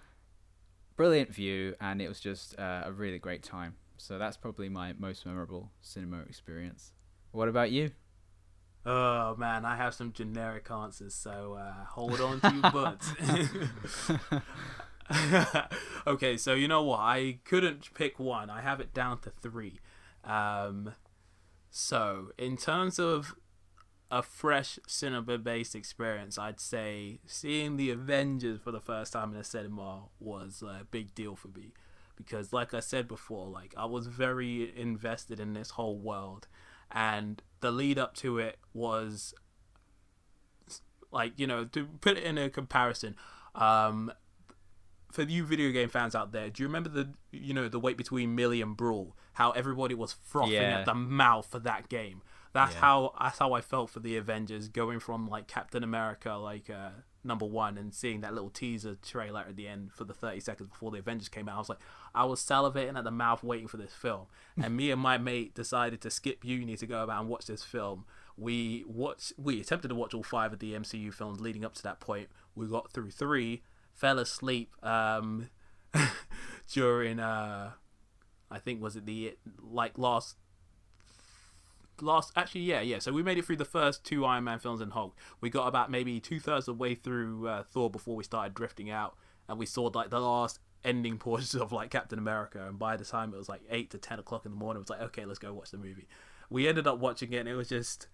B: brilliant view, and it was just a really great time. So that's probably my most memorable cinema experience. What about you?
A: Oh man, I have some generic answers, so hold on to your butts. Okay, so you know what? I couldn't pick one. I have it down to 3. So in terms of a fresh cinema-based experience, I'd say seeing the Avengers for the first time in a cinema was a big deal for me. Because like I said before, I was very invested in this whole world. And the lead up to it was, to put it in a comparison, for you video game fans out there, do you remember the wait between Millie and Brawl? How everybody was frothing at the mouth for that game. That's how I felt for the Avengers, going from Captain America #1 and seeing that little teaser trailer at the end for the 30 seconds before the Avengers came out. I was salivating at the mouth waiting for this film. And me and my mate decided to skip uni to go about and watch this film. We attempted to watch all 5 of the MCU films leading up to that point. We got through 3, fell asleep during I think was it the last so we made it through the first 2 Iron Man films and Hulk. We got about maybe 2/3 of the way through Thor before we started drifting out, and we saw the last ending portions of Captain America, and by the time it was 8 to 10 o'clock in the morning, it was okay, let's go watch the movie. We ended up watching it, and it was just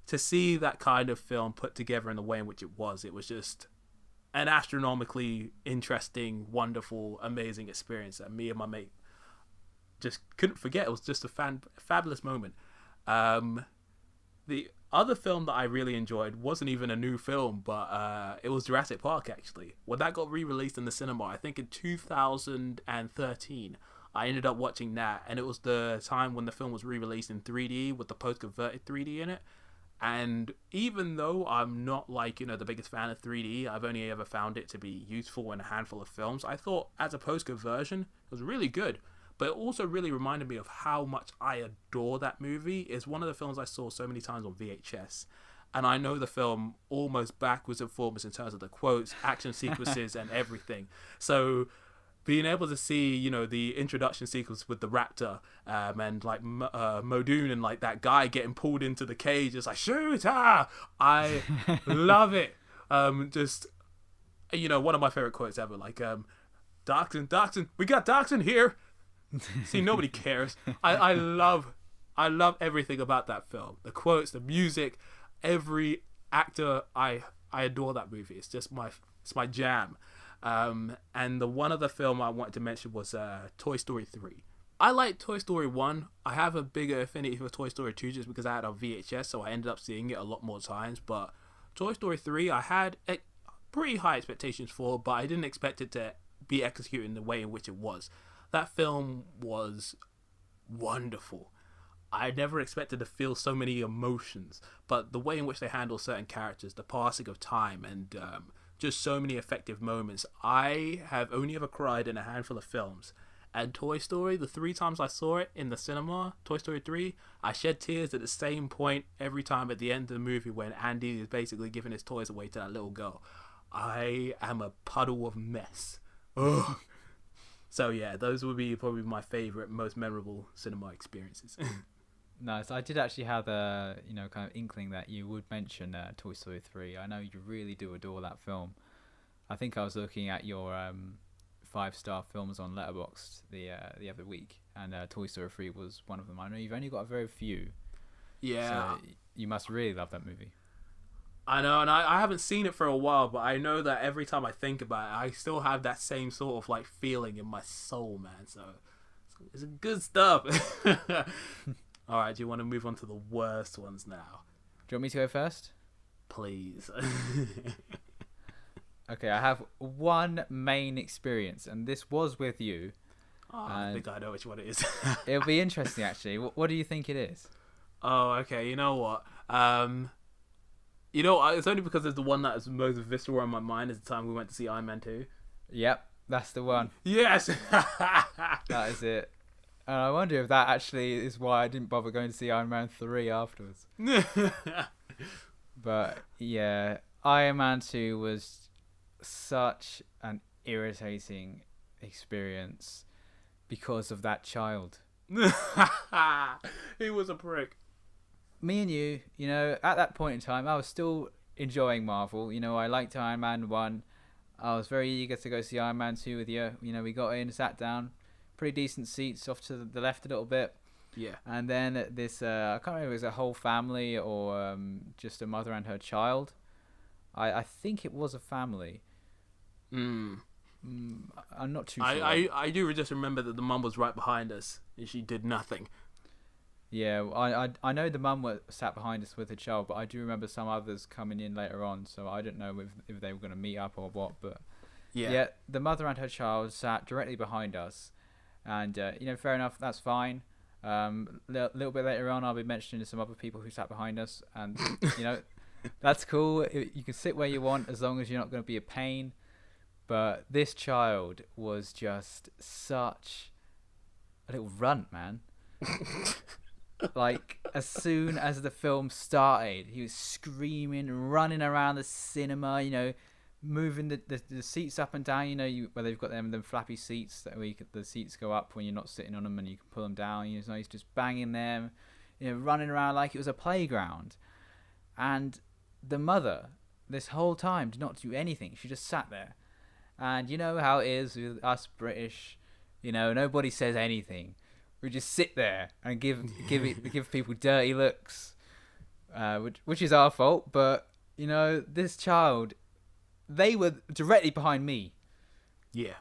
A: to see that kind of film put together in the way in which it was just an astronomically interesting, wonderful, amazing experience that me and my mate just couldn't forget. It was just a fabulous moment. The other film that I really enjoyed wasn't even a new film, but it was Jurassic Park, actually. When that got re-released in the cinema, I think in 2013, I ended up watching that, and it was the time when the film was re-released in 3D with the post-converted 3D in it. And even though I'm not the biggest fan of 3D, I've only ever found it to be useful in a handful of films, I thought as a post-conversion, it was really good. But it also really reminded me of how much I adore that movie. It's one of the films I saw so many times on VHS. And I know the film almost backwards and forwards in terms of the quotes, action sequences, and everything. So being able to see, the introduction sequence with the raptor and Modune and that guy getting pulled into the cage, it's shoot! I love it. Just, one of my favorite quotes ever, Doxon, we got Doxon here. See, nobody cares. I love everything about that film. The quotes, the music, every actor. I adore that movie. It's just my jam. And the one other film I wanted to mention was Toy Story 3. I like Toy Story 1. I have a bigger affinity for Toy Story 2 just because I had it on VHS, so I ended up seeing it a lot more times. But Toy Story 3, I had pretty high expectations for, but I didn't expect it to be executed in the way in which it was. That film was wonderful. I never expected to feel so many emotions, but the way in which they handle certain characters, the passing of time, and just so many effective moments. I have only ever cried in a handful of films. And Toy Story, the 3 times I saw it in the cinema, Toy Story 3, I shed tears at the same point every time at the end of the movie when Andy is basically giving his toys away to that little girl. I am a puddle of mess. Ugh. So yeah, those would be probably my favourite, most memorable cinema experiences.
B: Nice. I did actually have a kind of inkling that you would mention Toy Story 3. I know you really do adore that film. I think I was looking at your 5-star films on Letterboxd the other week, and Toy Story 3 was one of them. I know you've only got a very few.
A: Yeah.
B: So you must really love that movie.
A: I know, and I haven't seen it for a while, but I know that every time I think about it, I still have that same sort of like feeling in my soul, man. So it's good stuff. All right, do you want to move on to the worst ones now?
B: Do you want me to go first?
A: Please.
B: Okay, I have one main experience, and this was with you.
A: Oh, I think I know which one it is.
B: It'll be interesting, actually. What do you think it is?
A: Oh, okay. You know what? It's only because it's the one that is most visceral in my mind is the time we went to see Iron Man 2.
B: Yep, that's the one.
A: Yes!
B: That is it. And I wonder if that actually is why I didn't bother going to see Iron Man 3 afterwards. But yeah, Iron Man 2 was such an irritating experience because of that child.
A: He was a prick.
B: Me and you, at that point in time, I was still enjoying Marvel. I liked Iron Man 1. I was very eager to go see Iron Man 2 with you. We got in, sat down. Pretty decent seats off to the left a little bit.
A: Yeah.
B: And then this, I can't remember if it was a whole family or just a mother and her child. I think it was a family. I'm not too sure.
A: I do just remember that the mum was right behind us and she did nothing.
B: Yeah, I know the mum sat behind us with her child, but I do remember some others coming in later on, so I don't know if they were going to meet up or what. But yeah, the mother and her child sat directly behind us. And, fair enough, that's fine. Little bit later on, I'll be mentioning some other people who sat behind us. And, that's cool. You can sit where you want as long as you're not going to be a pain. But this child was just such a little runt, man. Like, as soon as the film started, he was screaming, running around the cinema, moving the seats up and down, where they've got them flappy seats that the seats go up when you're not sitting on them and you can pull them down. He's just banging them, running around like it was a playground. And the mother, this whole time, did not do anything. She just sat there. And you know how it is with us British, nobody says anything. We just sit there and give people dirty looks, which is our fault. But this child, they were directly behind me.
A: Yeah.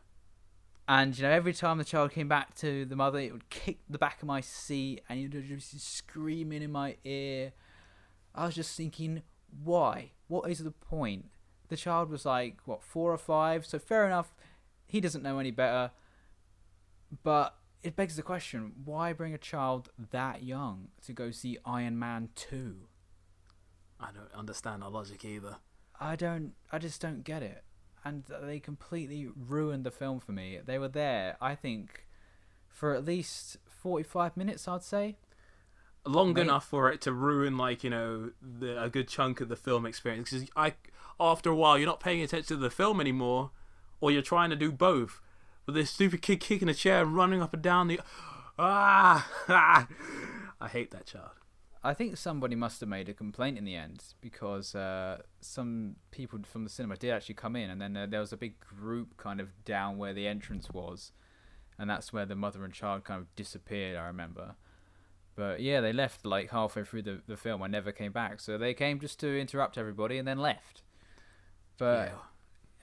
B: And every time the child came back to the mother, it would kick the back of my seat and it would just screaming in my ear. I was just thinking, why? What is the point? The child was like, 4 or 5? So fair enough, he doesn't know any better. But it begs the question, why bring a child that young to go see Iron Man 2?
A: I don't understand the logic either.
B: I just don't get it. And they completely ruined the film for me. They were there, I think, for at least 45 minutes, I'd say.
A: Long enough for it to ruin, a good chunk of the film experience. Because after a while, you're not paying attention to the film anymore, or you're trying to do both. With this stupid kid kicking a chair and running up and down the... I hate that child.
B: I think somebody must have made a complaint in the end, because some people from the cinema did actually come in, and then there was a big group kind of down where the entrance was, and that's where the mother and child kind of disappeared, I remember. But yeah, they left halfway through the film and never came back, so they came just to interrupt everybody and then left. But... Yeah.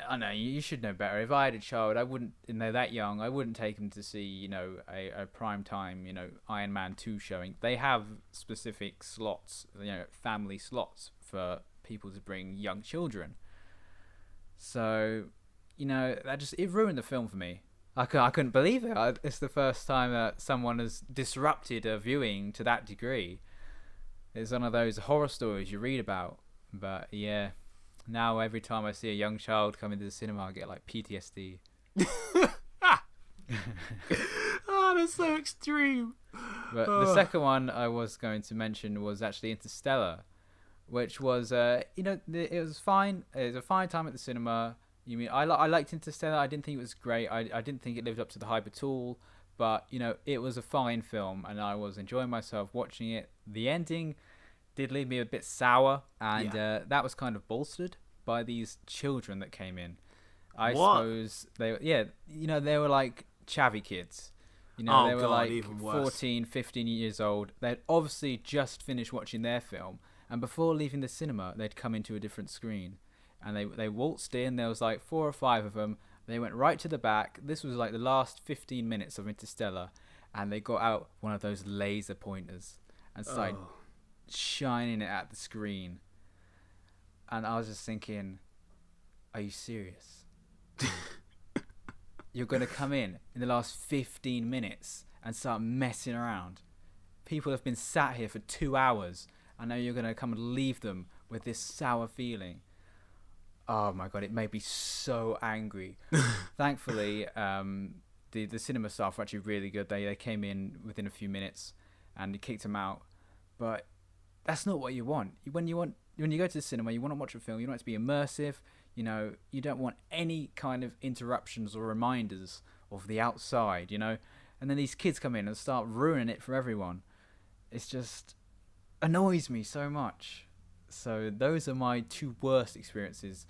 B: I know, you should know better. If I had a child, I wouldn't, that young, I wouldn't take him to see, a prime time, Iron Man 2 showing. They have specific slots, family slots for people to bring young children. So, it ruined the film for me. I couldn't believe it. It's the first time that someone has disrupted a viewing to that degree. It's one of those horror stories you read about. But yeah, now every time I see a young child come into the cinema, I get like PTSD.
A: Oh, that's so extreme.
B: But the second one I was going to mention was actually Interstellar, which was, it was fine. It was a fine time at the cinema. You mean I liked Interstellar. I didn't think it was great. I didn't think it lived up to the hype at all. But it was a fine film, and I was enjoying myself watching it. The ending did leave me a bit sour, and that was kind of bolstered by these children that came in. I suppose they were like chavvy kids. They were like 14, 15 years old. They'd obviously just finished watching their film, and before leaving the cinema, they'd come into a different screen. And they waltzed in. There was like 4 or 5 of them. They went right to the back. This was like the last 15 minutes of Interstellar. And they got out one of those laser pointers and started shining it at the screen. And I was just thinking, are you serious? You're going to come in the last 15 minutes and start messing around. People have been sat here for 2 hours. I know you're going to come and leave them with this sour feeling. Oh my god, it made me so angry. Thankfully, the cinema staff were actually really good. They came in within a few minutes and kicked them out. But that's not what you want. When you go to the cinema, you want to watch a film. You want it to be immersive. You don't want any kind of interruptions or reminders of the outside. And then these kids come in and start ruining it for everyone. It's just annoys me so much. So those are my 2 worst experiences.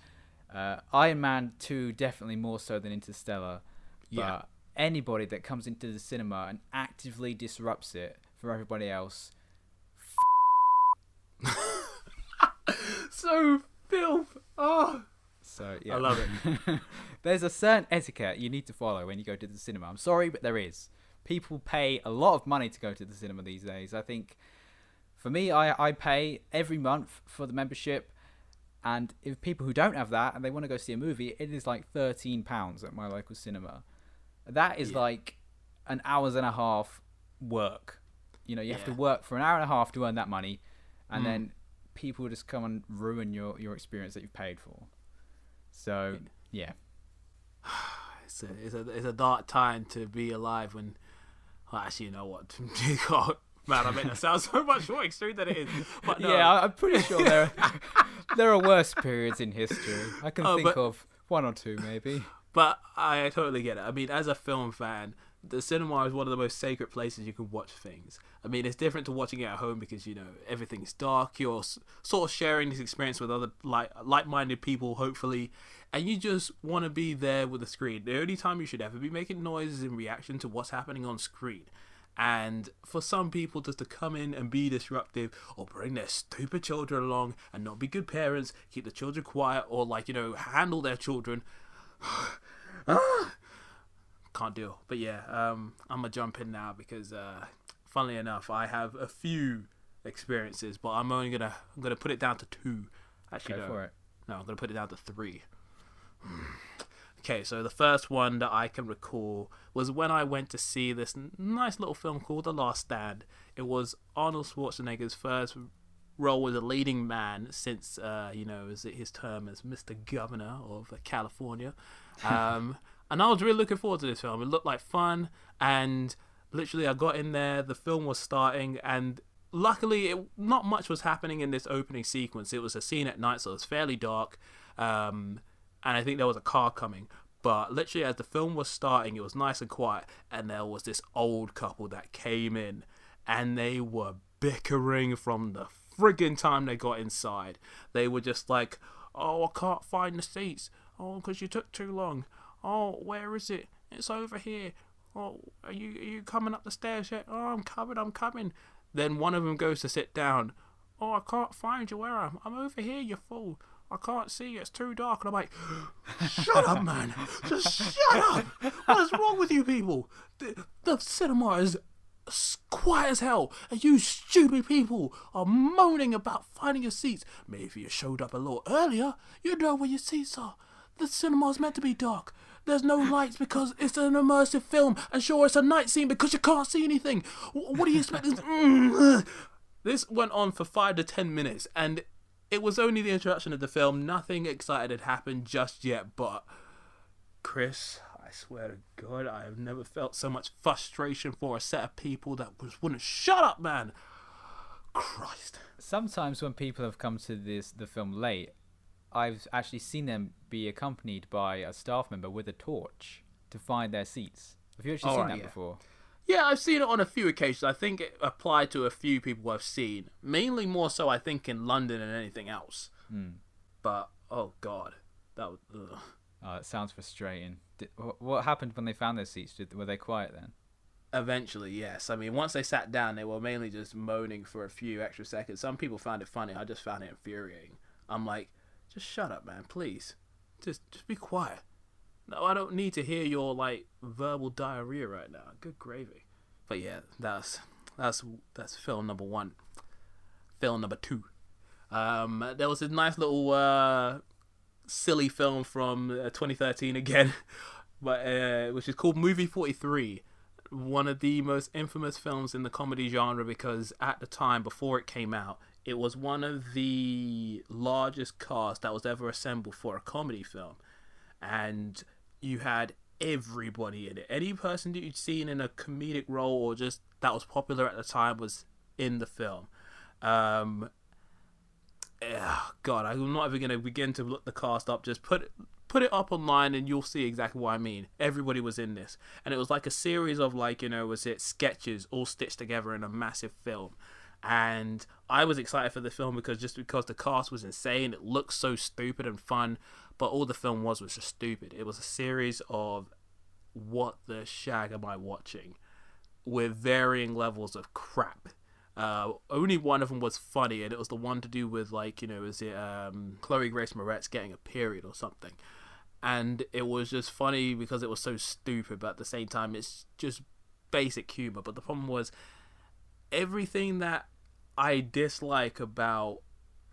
B: Iron Man 2 definitely more so than Interstellar. But anybody that comes into the cinema and actively disrupts it for everybody else.
A: So filth. Oh.
B: So yeah.
A: I love it.
B: There's a certain etiquette you need to follow when you go to the cinema. I'm sorry, but there is. People pay a lot of money to go to the cinema these days. I think for me, I pay every month for the membership, and if people who don't have that and they want to go see a movie, it is like £13 at my local cinema. That is like an hours and a half work. You have to work for an hour and a half to earn that money, and then people just come and ruin your experience that you've paid for. So yeah,
A: it's a dark time to be alive when. Well, actually, you know what? God, man, I mean, that sounds so much more extreme than it is. But no.
B: Yeah, I'm pretty sure there are worse periods in history. I can think of 1 or 2 maybe.
A: But I totally get it. I mean, as a film fan, the cinema is one of the most sacred places you can watch things. I mean, it's different to watching it at home because, everything's dark. You're sort of sharing this experience with other like-minded people, hopefully. And you just want to be there with the screen. The only time you should ever be making noises in reaction to what's happening on screen. And for some people just to come in and be disruptive or bring their stupid children along and not be good parents, keep the children quiet or handle their children. Can't deal. But yeah, I'm gonna jump in now because funnily enough, I have a few experiences, but I'm gonna put it down to 2. Actually,
B: Go for it.
A: No, I'm gonna put it down to 3. Okay, so the first one that I can recall was when I went to see this nice little film called The Last Stand. It was Arnold Schwarzenegger's first role as a leading man since his term as Mr. Governor of California. And I was really looking forward to this film. It looked like fun, and literally I got in there, the film was starting, and luckily not much was happening in this opening sequence. It was a scene at night, so it was fairly dark, and I think there was a car coming. But literally as the film was starting, it was nice and quiet, and there was this old couple that came in, and they were bickering from the friggin' time they got inside. They were just like, oh, I can't find the seats. Oh, because you took too long. Oh, where is it? It's over here. Oh, are you coming up the stairs yet? Oh, I'm coming. Then one of them goes to sit down. Oh, I can't find you. Where am I? I'm over here, you fool. I can't see you. It's too dark. And I'm like, shut up, man. Just shut up. What is wrong with you people? The cinema is quiet as hell, and you stupid people are moaning about finding your seats. Maybe if you showed up a little earlier, you'd know where your seats are. The cinema's meant to be dark. there's no lights because it's an immersive film, and sure, it's a night scene because you can't see anything. What do you expect? This went on for 5 to 10 minutes, and it was only the introduction of the film. Nothing exciting had happened just yet, but Chris, I swear to God, I have never felt so much frustration for a set of people that just wouldn't shut up, man. Christ.
B: Sometimes when people have come to the film late, I've actually seen them be accompanied by a staff member with a torch to find their seats. Have you actually seen that before?
A: Yeah, I've seen it on a few occasions. I think it applied to a few people I've seen. Mainly more so, I think, in London than anything else. But, oh God. That was... Ugh.
B: Oh, it sounds frustrating. What happened when they found their seats? Were they quiet then?
A: Eventually, yes. I mean, once they sat down, they were mainly just moaning for a few extra seconds. Some people found it funny. I just found it infuriating. I'm like, just shut up, man, please. Just be quiet. No, I don't need to hear your, like, verbal diarrhea right now. Good gravy. But yeah, that's film number 1. Film number 2. There was a nice little silly film from 2013 again, but which is called Movie 43. One of the most infamous films in the comedy genre because at the time, before it came out, it was one of the largest casts that was ever assembled for a comedy film. And you had everybody in it. Any person that you'd seen in a comedic role or just that was popular at the time was in the film. God, I'm not even going to begin to look the cast up. Just put it up online and you'll see exactly what I mean. Everybody was in this. And it was like a series of sketches all stitched together in a massive film. And I was excited for the film because the cast was insane. It looked so stupid and fun, but all the film was just stupid. It was a series of what the shag am I watching with varying levels of crap. Only one of them was funny, and it was the one to do with Chloe Grace Moretz getting a period or something. And it was just funny because it was so stupid, but at the same time it's just basic humor. But the problem was everything that I dislike about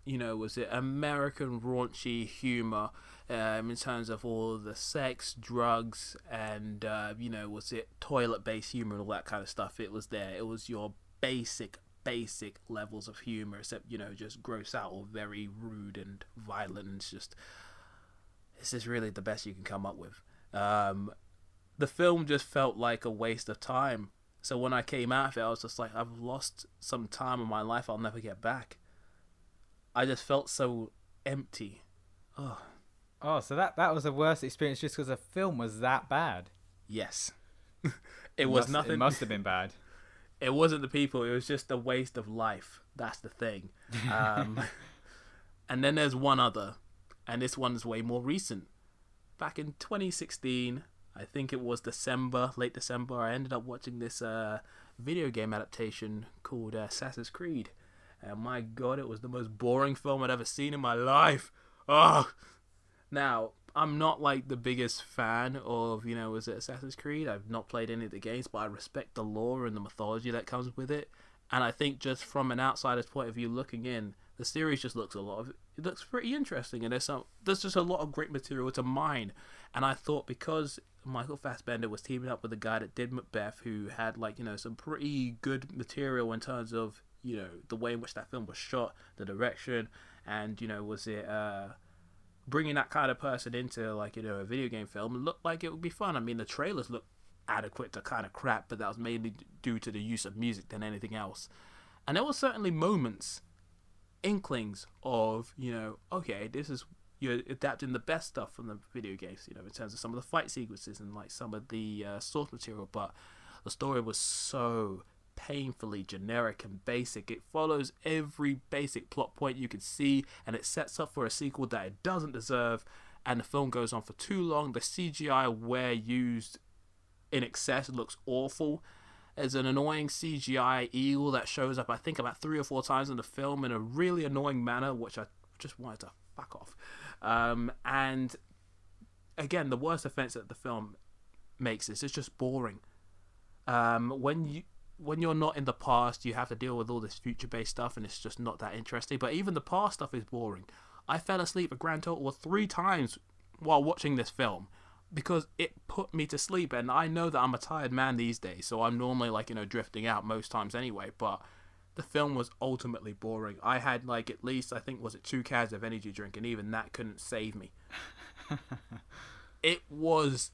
A: American raunchy humor in terms of all the sex, drugs, and toilet-based humor and all that kind of stuff. It was there. It was your basic levels of humor, except just gross out or very rude and violent. And this is really the best you can come up with. The film just felt like a waste of time. So when I came out of it, I was just like, I've lost some time in my life I'll never get back. I just felt so empty.
B: Oh, so that was the worst experience just because the film was that bad?
A: Yes. It must have been
B: bad.
A: It wasn't the people. It was just a waste of life. That's the thing. And then there's one other, and this one's way more recent. Back in 2016, I think it was late December, I ended up watching this video game adaptation called Assassin's Creed. And my God, it was the most boring film I'd ever seen in my life. Now, I'm not like the biggest fan of, Assassin's Creed. I've not played any of the games, but I respect the lore and the mythology that comes with it. And I think just from an outsider's point of view looking in, the series just looks it looks pretty interesting. And there's just a lot of great material to mine. And I thought because Michael Fassbender was teaming up with the guy that did Macbeth, who had some pretty good material in terms of, the way in which that film was shot, the direction, and, bringing that kind of person into, a video game film, it looked like it would be fun. I mean, the trailers looked adequate to kind of crap, but that was mainly due to the use of music than anything else. And there were certainly moments, inklings of, okay, you're adapting the best stuff from the video games, in terms of some of the fight sequences and, some of the source material, but the story was so painfully generic and basic. It follows every basic plot point you could see, and it sets up for a sequel that it doesn't deserve, and the film goes on for too long. The CGI where used in excess looks awful. There's an annoying CGI eagle that shows up I think about 3 or 4 times in the film in a really annoying manner, which I just wanted to fuck off. And again, the worst offense that the film makes is it's just boring. When you're not in the past, you have to deal with all this future-based stuff, and it's just not that interesting. But even the past stuff is boring. I fell asleep a grand total of 3 times while watching this film. because it put me to sleep, and I know that I'm a tired man these days, so I'm normally like, drifting out most times anyway, but the film was ultimately boring. I had like at least, I think, was it 2 cans of energy drink, and even that couldn't save me. It was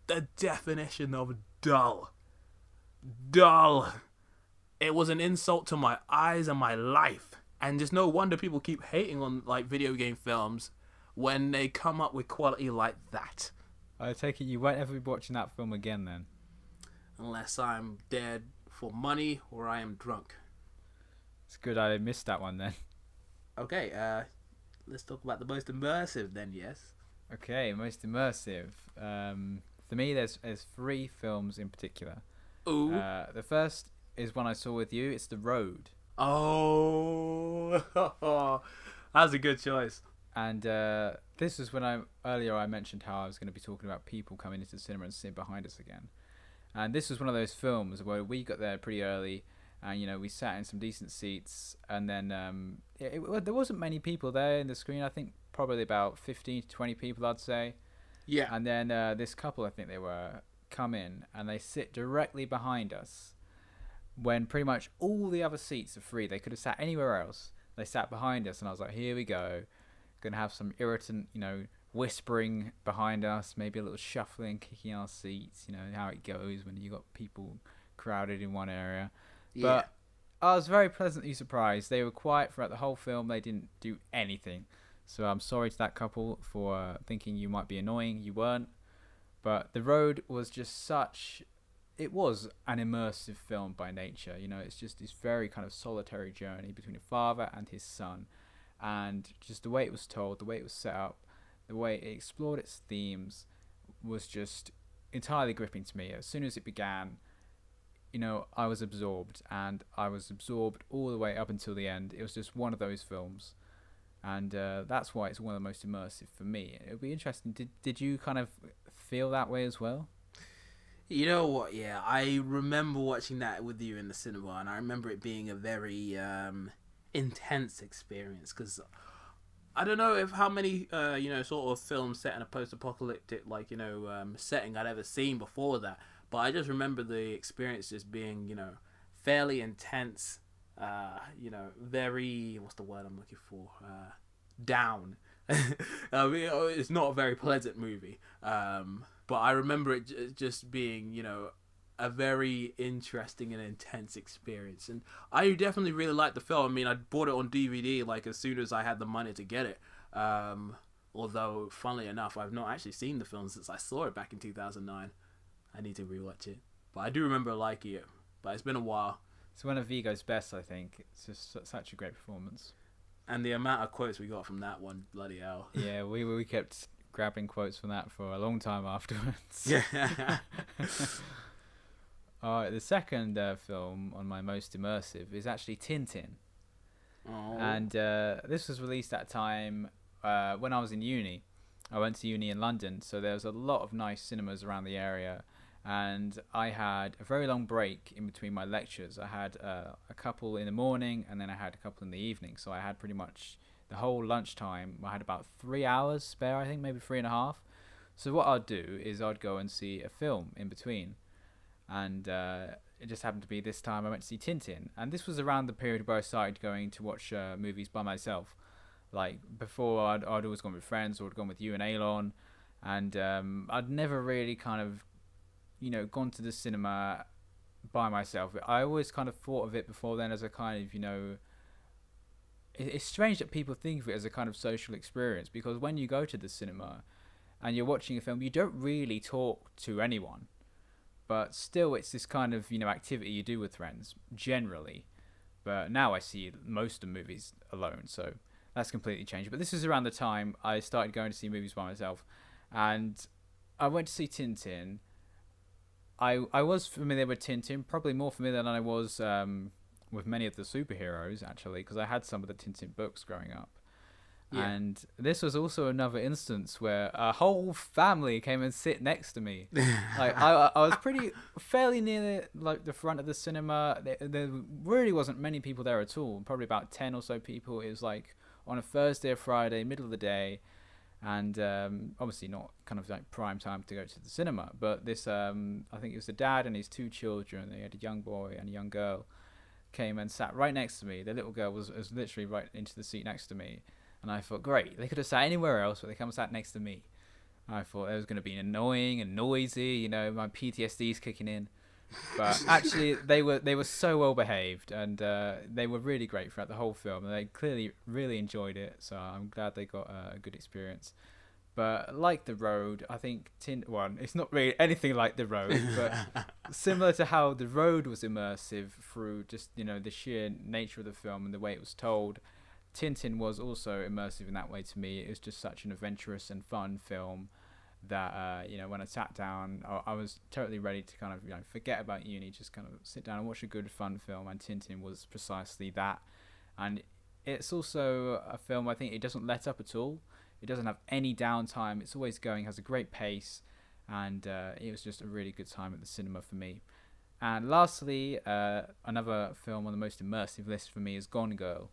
A: the definition of dull. Dull. It was an insult to my eyes and my life. And just no wonder people keep hating on like video game films when they come up with quality like that.
B: I take it you won't ever be watching that film again then?
A: Unless I'm dead for money or I am drunk.
B: It's good I missed that one then.
A: Okay, let's talk about the most immersive then, yes.
B: Okay, most immersive. For me, there's 3 films in particular.
A: Ooh.
B: The first is one I saw with you. It's The Road.
A: Oh, that was a good choice.
B: And this was when earlier I mentioned how I was going to be talking about people coming into the cinema and sitting behind us again. And this was one of those films where we got there pretty early, and we sat in some decent seats, and then there wasn't many people there in the screen. I think probably about 15 to 20 people, I'd say.
A: Yeah.
B: And then this couple, I think they were, come in and they sit directly behind us when pretty much all the other seats are free. They could have sat anywhere else. They sat behind us, and I was like, here we go. Gonna have some irritant, whispering behind us, maybe a little shuffling, kicking our seats, how it goes when you got people crowded in one area.
A: Yeah.
B: But I was very pleasantly surprised. They were quiet throughout the whole film. They didn't do anything. So I'm sorry to that couple for thinking you might be annoying. You weren't. But The Road was just it was an immersive film by nature. It's just this very kind of solitary journey between a father and his son. And just the way it was told, the way it was set up, the way it explored its themes was just entirely gripping to me. As soon as it began, I was absorbed, and I was absorbed all the way up until the end. It was just one of those films. And that's why it's one of the most immersive for me. It would be interesting. Did you kind of feel that way as well?
A: You know what? Yeah, I remember watching that with you in the cinema, and I remember it being a very intense experience, because I don't know how many sort of films set in a post-apocalyptic setting I'd ever seen before that, but I just remember the experience just being fairly intense. Very, what's the word I'm looking for? Down. It's not a very pleasant movie. But I remember it just being, a very interesting and intense experience. And I definitely really liked the film. I mean, I bought it on DVD, as soon as I had the money to get it. Although, funnily enough, I've not actually seen the film since I saw it back in 2009. I need to rewatch it. But I do remember liking it. But it's been a while.
B: It's one of Vigo's best, I think. It's just such a great performance.
A: And the amount of quotes we got from that one, bloody hell.
B: Yeah, we kept grabbing quotes from that for a long time afterwards.
A: Yeah.
B: Alright, the second film on my most immersive is actually Tintin.
A: Oh.
B: And this was released at a time when I was in uni. I went to uni in London, so there was a lot of nice cinemas around the area. And I had a very long break in between my lectures. I had a couple in the morning, and then I had a couple in the evening. So I had pretty much the whole lunchtime. I had about 3 hours spare, I think, maybe 3.5. So what I'd do is I'd go and see a film in between. And it just happened to be this time I went to see Tintin. And this was around the period where I started going to watch movies by myself. Like, before, I'd always gone with friends, or I'd gone with you and Alon. And I'd never really kind of gone to the cinema by myself. I always kind of thought of it before then as a kind of, it's strange that people think of it as a kind of social experience, because when you go to the cinema and you're watching a film, you don't really talk to anyone, but still it's this kind of, activity you do with friends, generally. But now I see most of the movies alone, so that's completely changed. But this is around the time I started going to see movies by myself, and I went to see Tintin. I was familiar with Tintin, probably more familiar than I was with many of the superheroes, actually, because I had some of the Tintin books growing up. Yeah. And this was also another instance where a whole family came and sit next to me. I was fairly near the front of the cinema. There really wasn't many people there at all, probably about 10 or so people. It was on a Thursday or Friday, middle of the day. and obviously not kind of like prime time to go to the cinema. But this, I think it was the dad and his two children. They had a young boy and a young girl. Came and sat right next to me. The little girl was literally right into the seat next to me, and I thought, great, they could have sat anywhere else, but they come and sat next to me. I thought it was going to be annoying and noisy, you know, my PTSD's kicking in. But actually, they were so well behaved, and they were really great throughout the whole film, and they clearly really enjoyed it. So I'm glad they got a good experience. But like The Road, I think it's not really anything like The Road, but similar to how The Road was immersive through just, you know, the sheer nature of the film and the way it was told, Tintin was also immersive in that way to me. It was just such an adventurous and fun film that, you know, when I sat down, I was totally ready to kind of, you know, forget about uni, just kind of sit down and watch a good, fun film, and Tintin was precisely that. And it's also a film, I think it doesn't let up at all. It doesn't have any downtime. It's always going, has a great pace, and it was just a really good time at the cinema for me. And lastly, another film on the most immersive list for me is Gone Girl.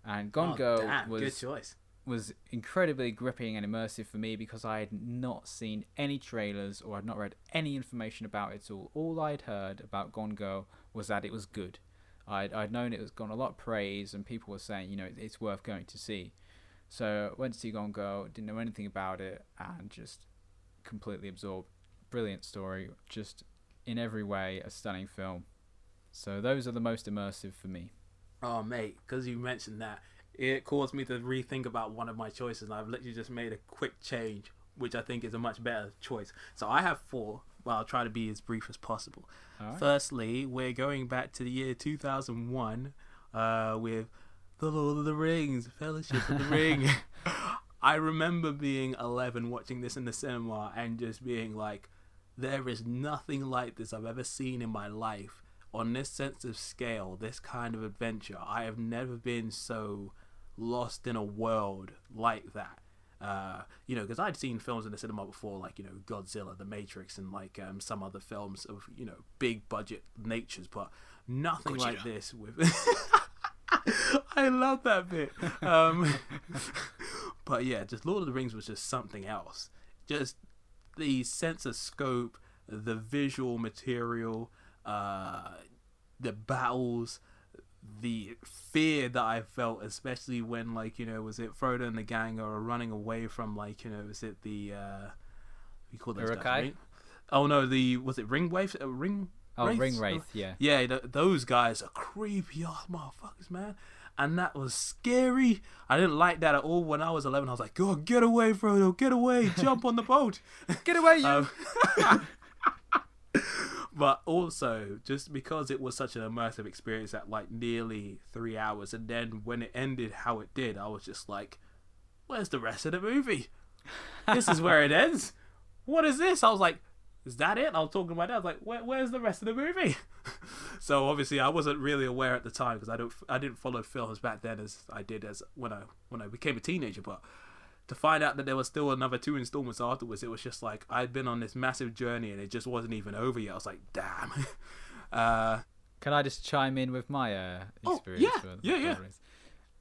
B: And Gone Girl
A: good choice.
B: Was incredibly gripping and immersive for me because I had not seen any trailers or had not read any information about it at all. All I'd heard about Gone Girl was that it was good. I'd known it was gotten a lot of praise, and people were saying, you know, it's worth going to see. So went to see Gone Girl, didn't know anything about it, and just completely absorbed. Brilliant story, just in every way a stunning film. So those are the most immersive for me.
A: Oh, mate, because you mentioned that, it caused me to rethink about one of my choices, and I've literally just made a quick change, which I think is a much better choice. So I have 4. Well, I'll try to be as brief as possible. Right. Firstly, we're going back to the year 2001 with The Lord of the Rings, Fellowship of the Ring. I remember being 11 watching this in the cinema and just being like, there is nothing like this I've ever seen in my life. On this sense of scale, this kind of adventure, I have never been so lost in a world like that. You know, because I'd seen films in the cinema before, like, you know, Godzilla, The Matrix, and like some other films of, you know, big budget natures, but nothing like this with... I love that bit. But yeah, just Lord of the Rings was just something else. Just the sense of scope, the visual material, the battles, the fear that I felt, especially when, like, you know, was it Frodo and the gang are running away from, like, you know, was it the we call those guys, oh no, was it Ringwraiths?
B: Ringwraith, yeah.
A: Yeah, those guys are creepy ass motherfuckers, man. And that was scary. I didn't like that at all. When I was 11, I was like, "God, get away, Frodo! Get away! Jump on the boat!
B: Get away, you!"
A: But also, just because it was such an immersive experience at like nearly 3 hours, and then when it ended how it did, I was just like, "Where's the rest of the movie? This is where it ends. What is this?" I was like, "Is that it?" I was talking to my dad. I was like, "Where's the rest of the movie?" So obviously, I wasn't really aware at the time because I didn't follow films back then as I did as when I became a teenager. But to find out that there was still another 2 installments afterwards, it was just like I'd been on this massive journey and it just wasn't even over yet. I was like, "Damn."
B: Can I just chime in with my experience?
A: Yeah.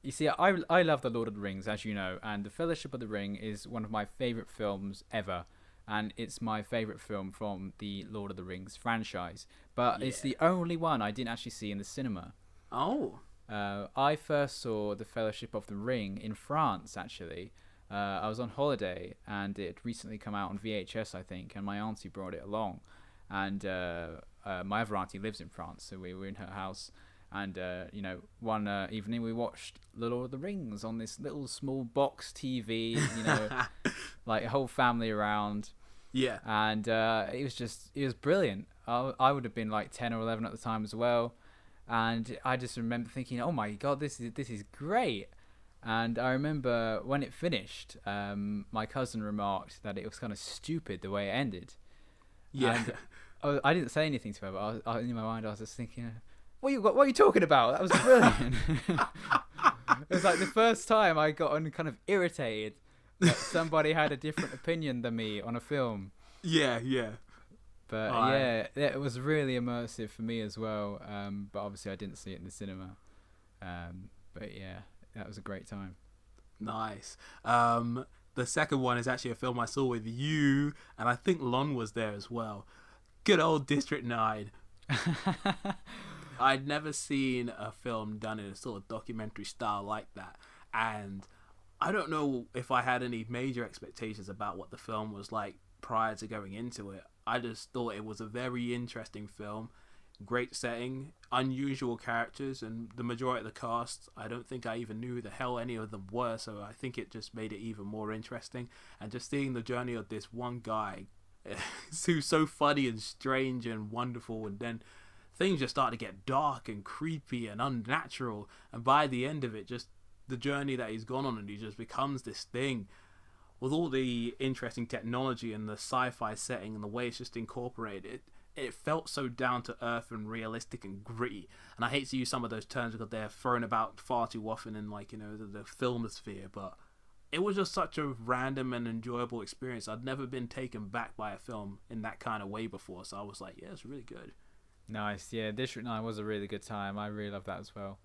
B: You see, I love The Lord of the Rings, as you know, and The Fellowship of the Ring is one of my favourite films ever. And it's my favourite film from the Lord of the Rings franchise. But it's the only one I didn't actually see in the cinema.
A: Oh.
B: I first saw The Fellowship of the Ring in France, actually. I was on holiday, and it had recently come out on VHS, I think, and my auntie brought it along. And my other auntie lives in France, so we were in her house. And, you know, one evening we watched The Lord of the Rings on this little small box TV, you know, like a whole family around.
A: Yeah.
B: And it was brilliant. I would have been like 10 or 11 at the time as well. And I just remember thinking, oh my God, this is great. And I remember when it finished, my cousin remarked that it was kind of stupid the way it ended.
A: Yeah.
B: And I didn't say anything to her, but in my mind I was just thinking, what are you talking about? That was brilliant. It was like the first time I got kind of irritated that somebody had a different opinion than me on a film.
A: Yeah.
B: But it was really immersive for me as well. But obviously I didn't see it in the cinema. But yeah, that was a great time.
A: Nice. the second one is actually a film I saw with you, and I think Lon was there as well. Good old District 9. I'd never seen a film done in a sort of documentary style like that, and I don't know if I had any major expectations about what the film was like prior to going into it. I just thought it was a very interesting film, great setting, unusual characters, and the majority of the cast, I don't think I even knew who the hell any of them were, so I think it just made it even more interesting. And just seeing the journey of this one guy who's so funny and strange and wonderful, and then things just start to get dark and creepy and unnatural, and by the end of it, just the journey that he's gone on, and he just becomes this thing with all the interesting technology and the sci-fi setting and the way it's just incorporated. It felt so down to earth and realistic and gritty, and I hate to use some of those terms because they're thrown about far too often in, like, you know, the filmosphere, but it was just such a random and enjoyable experience. I'd never been taken back by a film in that kind of way before, so I was like, yeah, it's really good.
B: Nice. Yeah, District 9 was a really good time. I really loved that as well.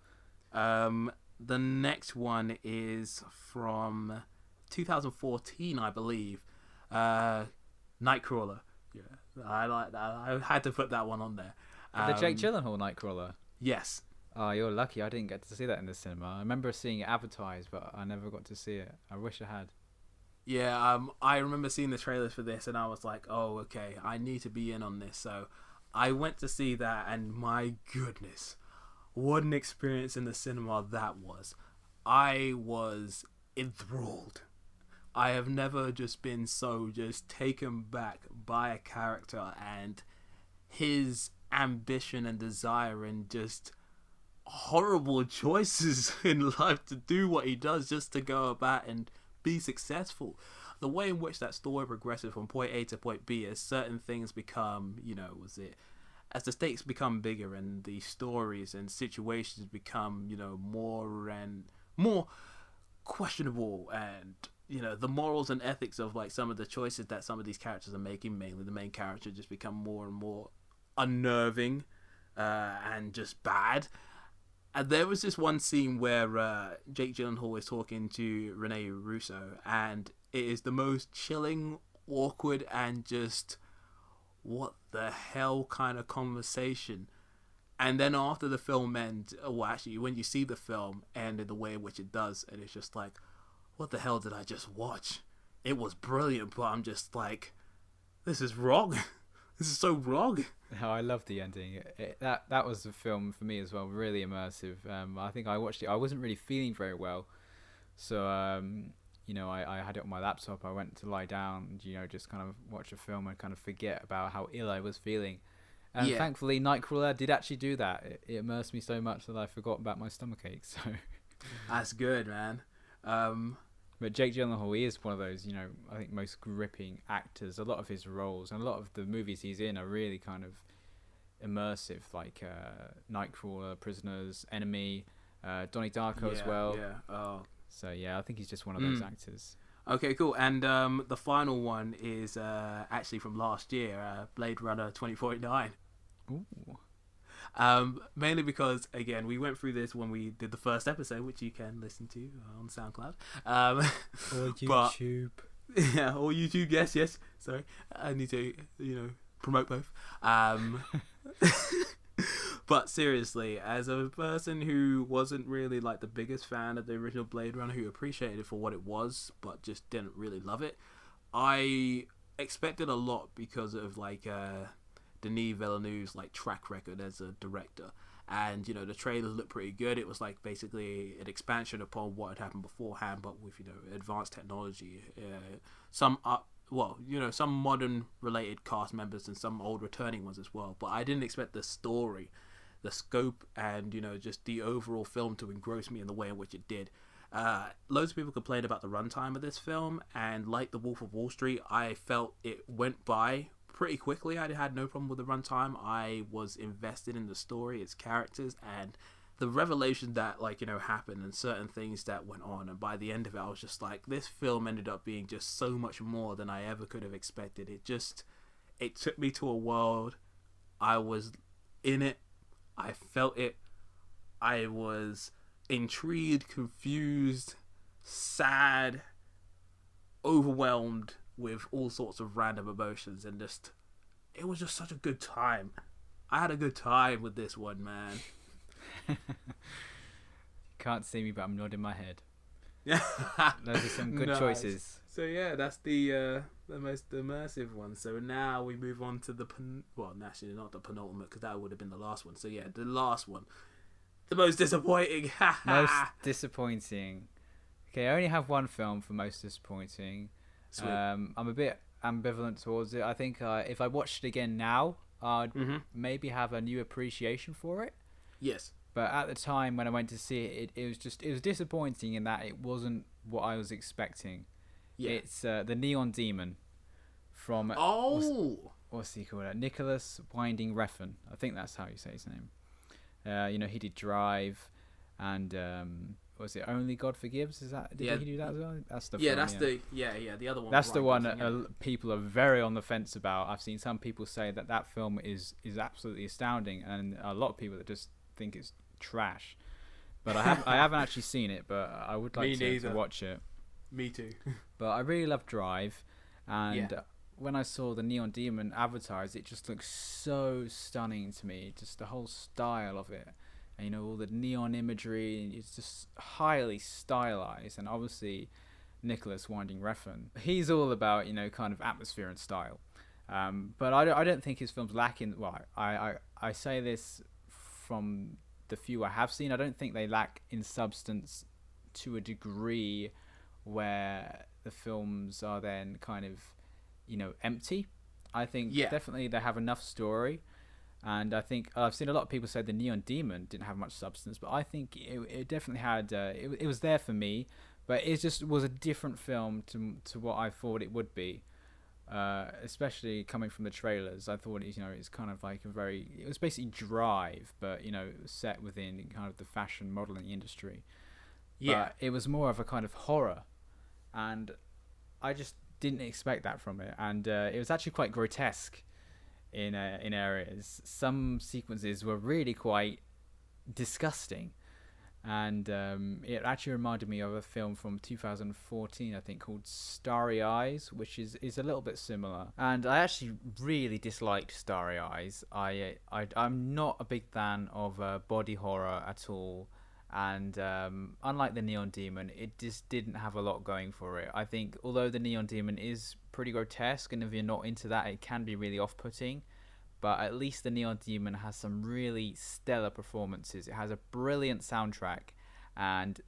A: The next one is from 2014, I believe. Nightcrawler. Yeah, I like that. I had to put that one on there.
B: The Jake Gyllenhaal Nightcrawler.
A: Yes.
B: Oh, you're lucky. I didn't get to see that in the cinema. I remember seeing it advertised, but I never got to see it. I wish I had.
A: Yeah, I remember seeing the trailers for this, and I was like, oh, okay, I need to be in on this. So I went to see that, and my goodness, what an experience in the cinema that was. I was enthralled. I have never just been so just taken back by a character and his ambition and desire and just horrible choices in life to do what he does just to go about and be successful. The way in which that story progresses from point A to point B as certain things become, you know, as the stakes become bigger and the stories and situations become, you know, more and more questionable, and, you know, the morals and ethics of, like, some of the choices that some of these characters are making, mainly the main character, just become more and more unnerving and just bad. And there was this one scene where Jake Gyllenhaal is talking to Rene Russo, and it is the most chilling, awkward, and just what the hell kind of conversation. And then after the film ends, well, actually, when you see the film end in the way in which it does, and it's just like, what the hell did I just watch? It was brilliant, but I'm just like, this is wrong. This is so wrong.
B: Oh, I love the ending. That was a film for me as well, really immersive. I think I watched it. I wasn't really feeling very well, so you know, I had it on my laptop. I went to lie down, and, you know, just kind of watch a film and kind of forget about how ill I was feeling. And
A: Yeah.
B: Thankfully, Nightcrawler did actually do that. It immersed me so much that I forgot about my stomachache. So
A: That's good, man.
B: But Jake Gyllenhaal, he is one of those, you know, I think most gripping actors. A lot of his roles and a lot of the movies he's in are really kind of immersive, like Nightcrawler, Prisoners, Enemy, Donnie Darko as well.
A: Yeah. Oh.
B: So yeah, I think he's just one of those actors.
A: Okay, cool. And the final one is actually from last year, Blade Runner 2049.
B: Ooh.
A: Mainly because, again, we went through this when we did the first episode, which you can listen to on SoundCloud.
B: Or YouTube.
A: Yeah, or YouTube, yes. Sorry, I need to, you know, promote both. But seriously, as a person who wasn't really, like, the biggest fan of the original Blade Runner, who appreciated it for what it was, but just didn't really love it, I expected a lot because of, like, Denis Villeneuve's, like, track record as a director. And, you know, the trailers looked pretty good. It was, like, basically an expansion upon what had happened beforehand, but with, you know, advanced technology. Some modern related cast members and some old returning ones as well. But I didn't expect the story, the scope, and, you know, just the overall film to engross me in the way in which it did. Loads of people complained about the runtime of this film, and like The Wolf of Wall Street, I felt it went by pretty quickly. I had no problem with the runtime. I was invested in the story, its characters, and the revelation that, like, you know, happened and certain things that went on. And by the end of it, I was just like, this film ended up being just so much more than I ever could have expected. It took me to a world. I was in it. I felt it. I was intrigued, confused, sad, overwhelmed with all sorts of random emotions, and just it was just such a good time. I had a good time with this one, man.
B: Can't see me, but I'm nodding my head.
A: Yeah,
B: Those are some good
A: nice.
B: choices.
A: So yeah, that's the most immersive one. So now we move on to the actually not the penultimate, because that would have been the last one. So yeah, the last one, the most disappointing.
B: Most disappointing. Okay, I only have one film for most disappointing.
A: Sweet.
B: I'm a bit ambivalent towards it. I think if I watched it again now, I'd maybe have a new appreciation for it.
A: Yes.
B: But at the time when I went to see it, it was disappointing in that it wasn't what I was expecting. Yeah. It's the Neon Demon from what's he called? Nicholas Winding Refn. I think that's how you say his name. He did Drive, and was it Only God Forgives? Did he do that as well? That's the film,
A: the other one.
B: That's the one people are very on the fence about. I've seen some people say that film is absolutely astounding, and a lot of people that just think it's trash. But I haven't actually seen it, but I would like to watch it.
A: Me too.
B: But I really love Drive, and when I saw the Neon Demon advertised, it just looks so stunning to me. Just the whole style of it, and all the neon imagery. It's just highly stylized, and obviously Nicholas Winding Refn, he's all about kind of atmosphere and style. But I don't think his films lack in. Well, I say this from the few I have seen. I don't think they lack in substance to a degree where the films are then kind of empty. I think definitely they have enough story, and I think I've seen a lot of people say the Neon Demon didn't have much substance, but I think it definitely had. It was there for me, but it just was a different film to what I thought it would be. Especially coming from the trailers, I thought it's kind of like it was basically Drive, but set within kind of the fashion modeling industry. Yeah, but it was more of a kind of horror, and I just didn't expect that from it, and it was actually quite grotesque in areas. Some sequences were really quite disgusting. And it actually reminded me of a film from 2014, I think, called Starry Eyes, which is a little bit similar. And I actually really disliked Starry Eyes. I'm not a big fan of body horror at all. And unlike the Neon Demon, it just didn't have a lot going for it. I think although the Neon Demon is pretty grotesque, and if you're not into that, it can be really off-putting. But at least the Neon Demon has some really stellar performances. It has a brilliant soundtrack, and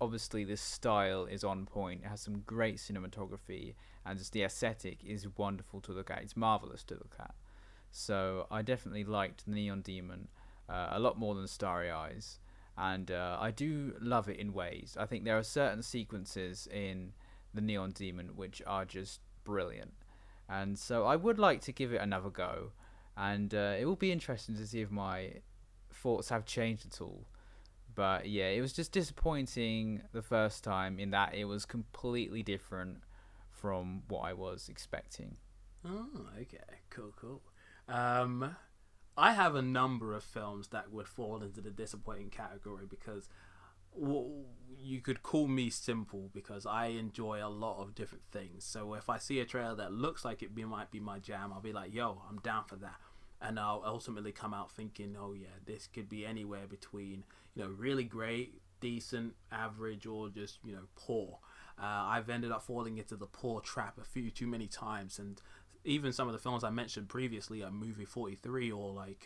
B: obviously the style is on point. It has some great cinematography, and just the aesthetic is wonderful to look at. It's marvelous to look at. So I definitely liked Neon Demon a lot more than Starry Eyes, and I do love it in ways. I think there are certain sequences in the Neon Demon which are just brilliant, and so I would like to give it another go. And it will be interesting to see if my thoughts have changed at all. But yeah, it was just disappointing the first time in that it was completely different from what I was expecting.
A: Oh, okay. Cool. I have a number of films that would fall into the disappointing category because you could call me simple because I enjoy a lot of different things. So if I see a trailer that looks like it might be my jam, I'll be like, yo, I'm down for that. And I'll ultimately come out thinking, oh yeah, this could be anywhere between, really great, decent, average, or just, poor. I've ended up falling into the poor trap a few too many times. And even some of the films I mentioned previously, like Movie 43 or like,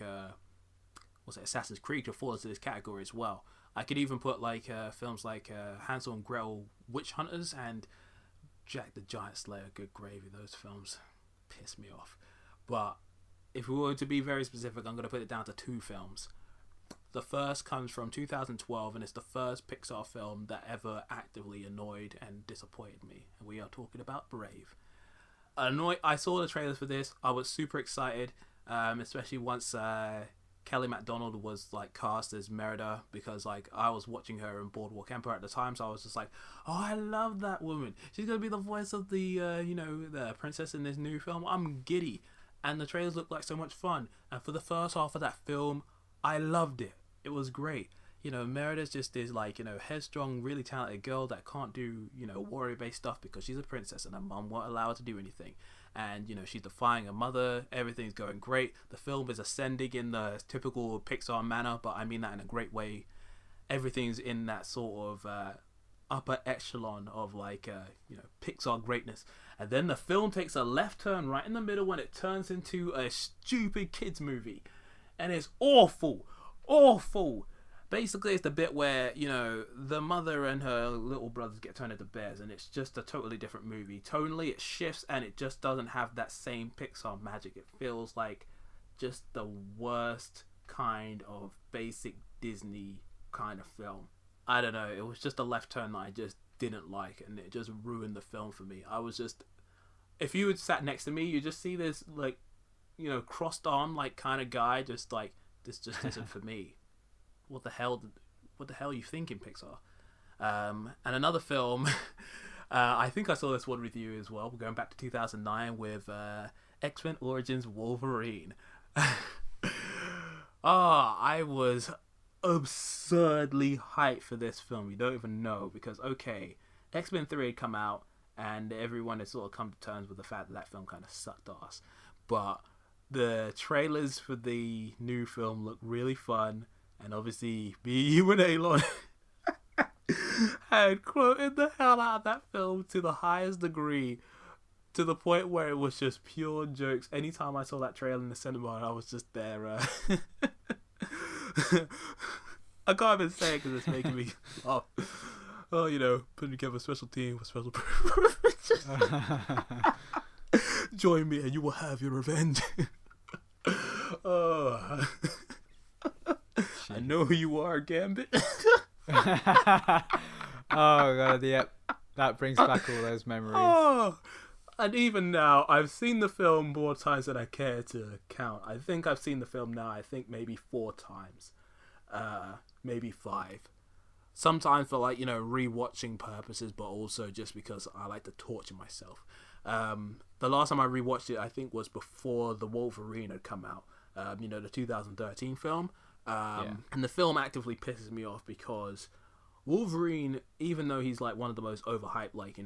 A: Assassin's Creed, could fall into this category as well. I could even put like films like Hansel and Gretel Witch Hunters and Jack the Giant Slayer. Good gravy, those films piss me off. But if we were to be very specific, I'm going to put it down to two films. The first comes from 2012, and it's the first Pixar film that ever actively annoyed and disappointed me. And we are talking about Brave. I saw the trailers for this. I was super excited, especially once Kelly MacDonald was like cast as Merida, because like I was watching her in Boardwalk Empire at the time, so I was just like, oh, I love that woman. She's going to be the voice of the the princess in this new film. I'm giddy. And the trailers looked like so much fun. And for the first half of that film, I loved it. It was great. Merida's just this like, headstrong, really talented girl that can't do, warrior-based stuff because she's a princess and her mom won't allow her to do anything. And, she's defying her mother. Everything's going great. The film is ascending in the typical Pixar manner, but I mean that in a great way. Everything's in that sort of upper echelon of like, Pixar greatness. And then the film takes a left turn right in the middle when it turns into a stupid kids movie. And it's awful. Awful. Basically, it's the bit where, the mother and her little brothers get turned into bears, and it's just a totally different movie. Tonally, it shifts, and it just doesn't have that same Pixar magic. It feels like just the worst kind of basic Disney kind of film. I don't know, it was just a left turn that I just didn't like, and it just ruined the film for me. I was just... If you had sat next to me, you just see this, like, crossed on, like, kind of guy, just like, this just isn't for me. What the hell are you thinking, Pixar? And another film, I think I saw this one with you as well. We're going back to 2009 with X-Men Origins Wolverine. I was absurdly hyped for this film. You don't even know, because, okay, X-Men 3 had come out, and everyone had sort of come to terms with the fact that film kind of sucked ass. But the trailers for the new film look really fun. And obviously, me, you, and Elon had quoted the hell out of that film to the highest degree, to the point where it was just pure jokes. Anytime I saw that trailer in the cinema, I was just there. I can't even say it because it's making me laugh. Oh, putting together a special team with special purposes. Join me and you will have your revenge. Oh. I know who you are, Gambit.
B: Oh god, yep. That brings back all those memories.
A: Oh, and even now, I've seen the film more times than I care to count. I think I've seen the film now, maybe 4 times. Maybe 5. Sometimes for like, rewatching purposes, but also just because I like to torture myself. The last time I rewatched it, I think, was before the Wolverine had come out. The 2013 film. And the film actively pisses me off because Wolverine, even though he's like one of the most overhyped, like,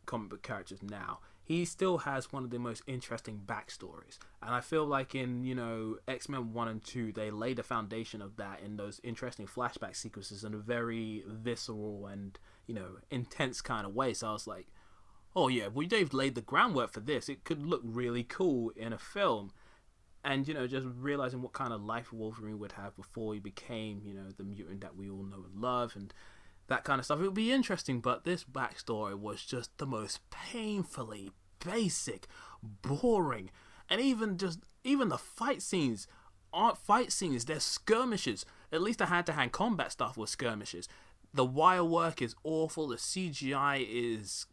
A: comic book characters now, he still has one of the most interesting backstories. And I feel like in, X-Men 1 and 2, they laid the foundation of that in those interesting flashback sequences in a very visceral and, intense kind of way. So I was like, oh yeah, well, they've laid the groundwork for this. It could look really cool in a film. And, just realizing what kind of life Wolverine would have before he became, the mutant that we all know and love and that kind of stuff. It would be interesting, but this backstory was just the most painfully basic, boring, and even the fight scenes aren't fight scenes, they're skirmishes. At least the hand-to-hand combat stuff was skirmishes. The wire work is awful, the CGI is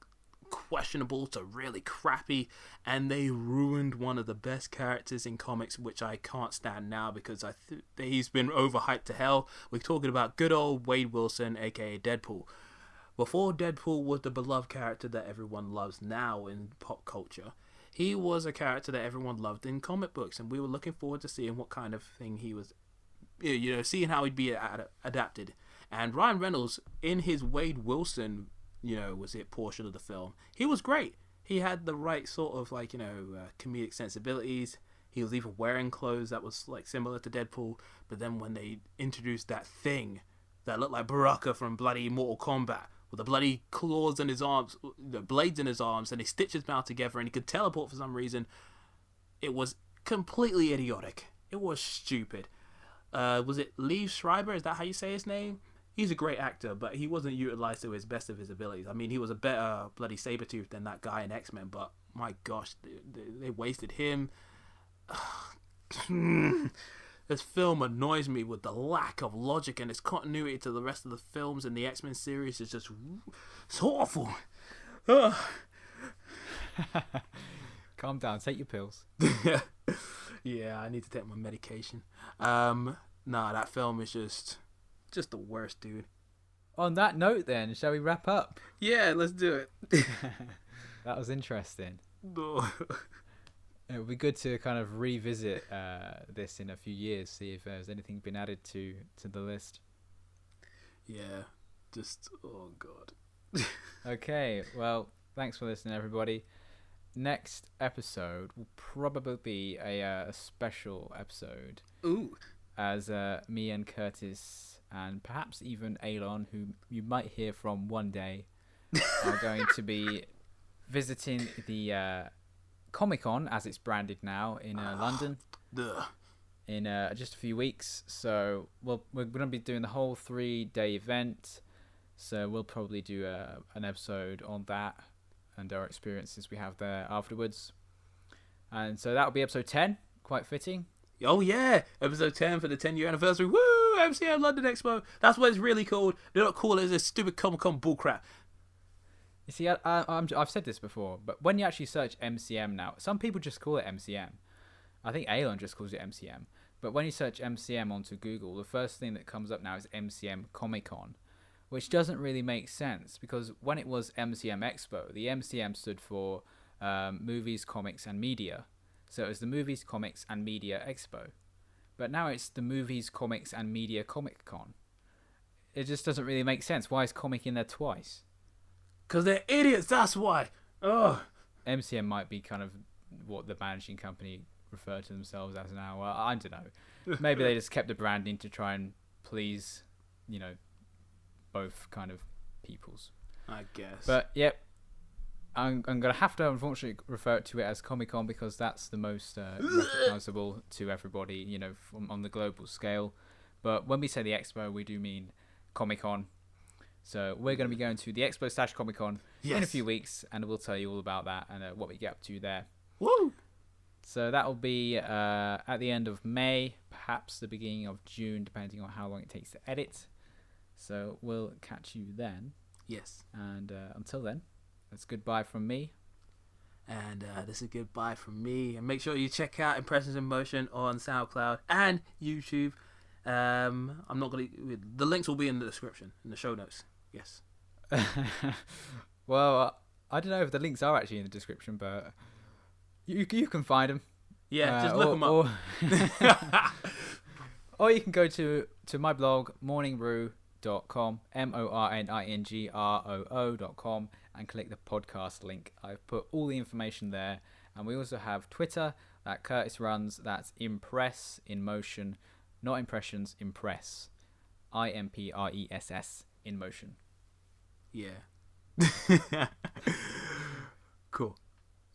A: questionable to really crappy, and they ruined one of the best characters in comics, which I can't stand now because he's been overhyped to hell. We're talking about good old Wade Wilson, aka Deadpool. Before Deadpool was the beloved character that everyone loves now in pop culture, he was a character that everyone loved in comic books, and we were looking forward to seeing what kind of thing he was, seeing how he'd be adapted. And Ryan Reynolds, in his Wade Wilson was it portion of the film, he was great. He had the right sort of like, comedic sensibilities. He was even wearing clothes that was like similar to Deadpool. But then when they introduced that thing that looked like Baraka from bloody Mortal Kombat with the bloody claws in his arms, the blades in his arms, and he stitched his mouth together and he could teleport for some reason, it was completely idiotic. It was stupid. Was it Liev Schreiber? Is that how you say his name? He's a great actor, but he wasn't utilized to his best of his abilities. I mean, he was a better bloody Sabretooth than that guy in X-Men, but my gosh, they wasted him. This film annoys me with the lack of logic and its continuity to the rest of the films in the X-Men series. It's just so awful.
B: Calm down, take your pills.
A: Yeah, I need to take my medication. That film is just the worst, dude.
B: On that note then, shall we wrap up?
A: Yeah, let's do it.
B: That was interesting.
A: No.
B: It would be good to kind of revisit this in a few years, see if there's anything been added to the list.
A: Yeah. Just, oh God.
B: Okay, well, thanks for listening, everybody. Next episode will probably be a special episode.
A: Ooh.
B: As me and Curtis and perhaps even Alon, who you might hear from one day, are going to be visiting the Comic-Con, as it's branded now, in London.
A: Duh.
B: In just a few weeks. So we're going to be doing the whole 3-day event. So we'll probably do an episode on that and our experiences we have there afterwards. And so that'll be episode 10. Quite fitting.
A: Oh yeah, episode 10 for the 10-year anniversary. Woo! MCM London Expo. That's what it's really called. They don't call it as a stupid Comic-Con bullcrap.
B: You see, I've said this before, but when you actually search MCM now, some people just call it MCM. I think Alon just calls it MCM. But when you search MCM onto Google, the first thing that comes up now is MCM Comic-Con, which doesn't really make sense because when it was MCM Expo, the MCM stood for Movies, Comics and Media. So it was the Movies, Comics and Media Expo. But now it's the Movies, Comics and Media Comic-Con. It just doesn't really make sense. Why is comic in there twice?
A: Because they're idiots, that's why. Ugh.
B: MCM might be kind of what the managing company refer to themselves as now. Well, I don't know. Maybe they just kept the branding to try and please, both kind of peoples.
A: I guess.
B: But, yep. I'm going to have to, unfortunately, refer to it as Comic-Con because that's the most recognizable to everybody, on the global scale. But when we say the expo, we do mean Comic-Con. So we're going to be going to the expo / Comic-Con in a few weeks, and we'll tell you all about that and what we get up to there.
A: Woo!
B: So that will be at the end of May, perhaps the beginning of June, depending on how long it takes to edit. So we'll catch you then.
A: Yes.
B: And until then, that's goodbye from me.
A: And this is goodbye from me. And make sure you check out Impressions in Motion on SoundCloud and YouTube. I'm not going to... The links will be in the description, in the show notes. Yes.
B: Well, I don't know if the links are actually in the description, but you can find them.
A: Yeah, just look them up.
B: Or you can go to my blog, morningroo.com, morningroo.com, and click the podcast link. I've put all the information there. And we also have Twitter that Curtis runs. That's Impress in Motion. Not Impressions, Impress. IMPRESS in Motion.
A: Yeah. Cool.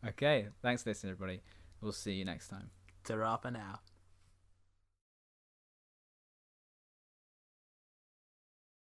B: Okay, thanks for listening, everybody. We'll see you next time.
A: Ta-ra for now.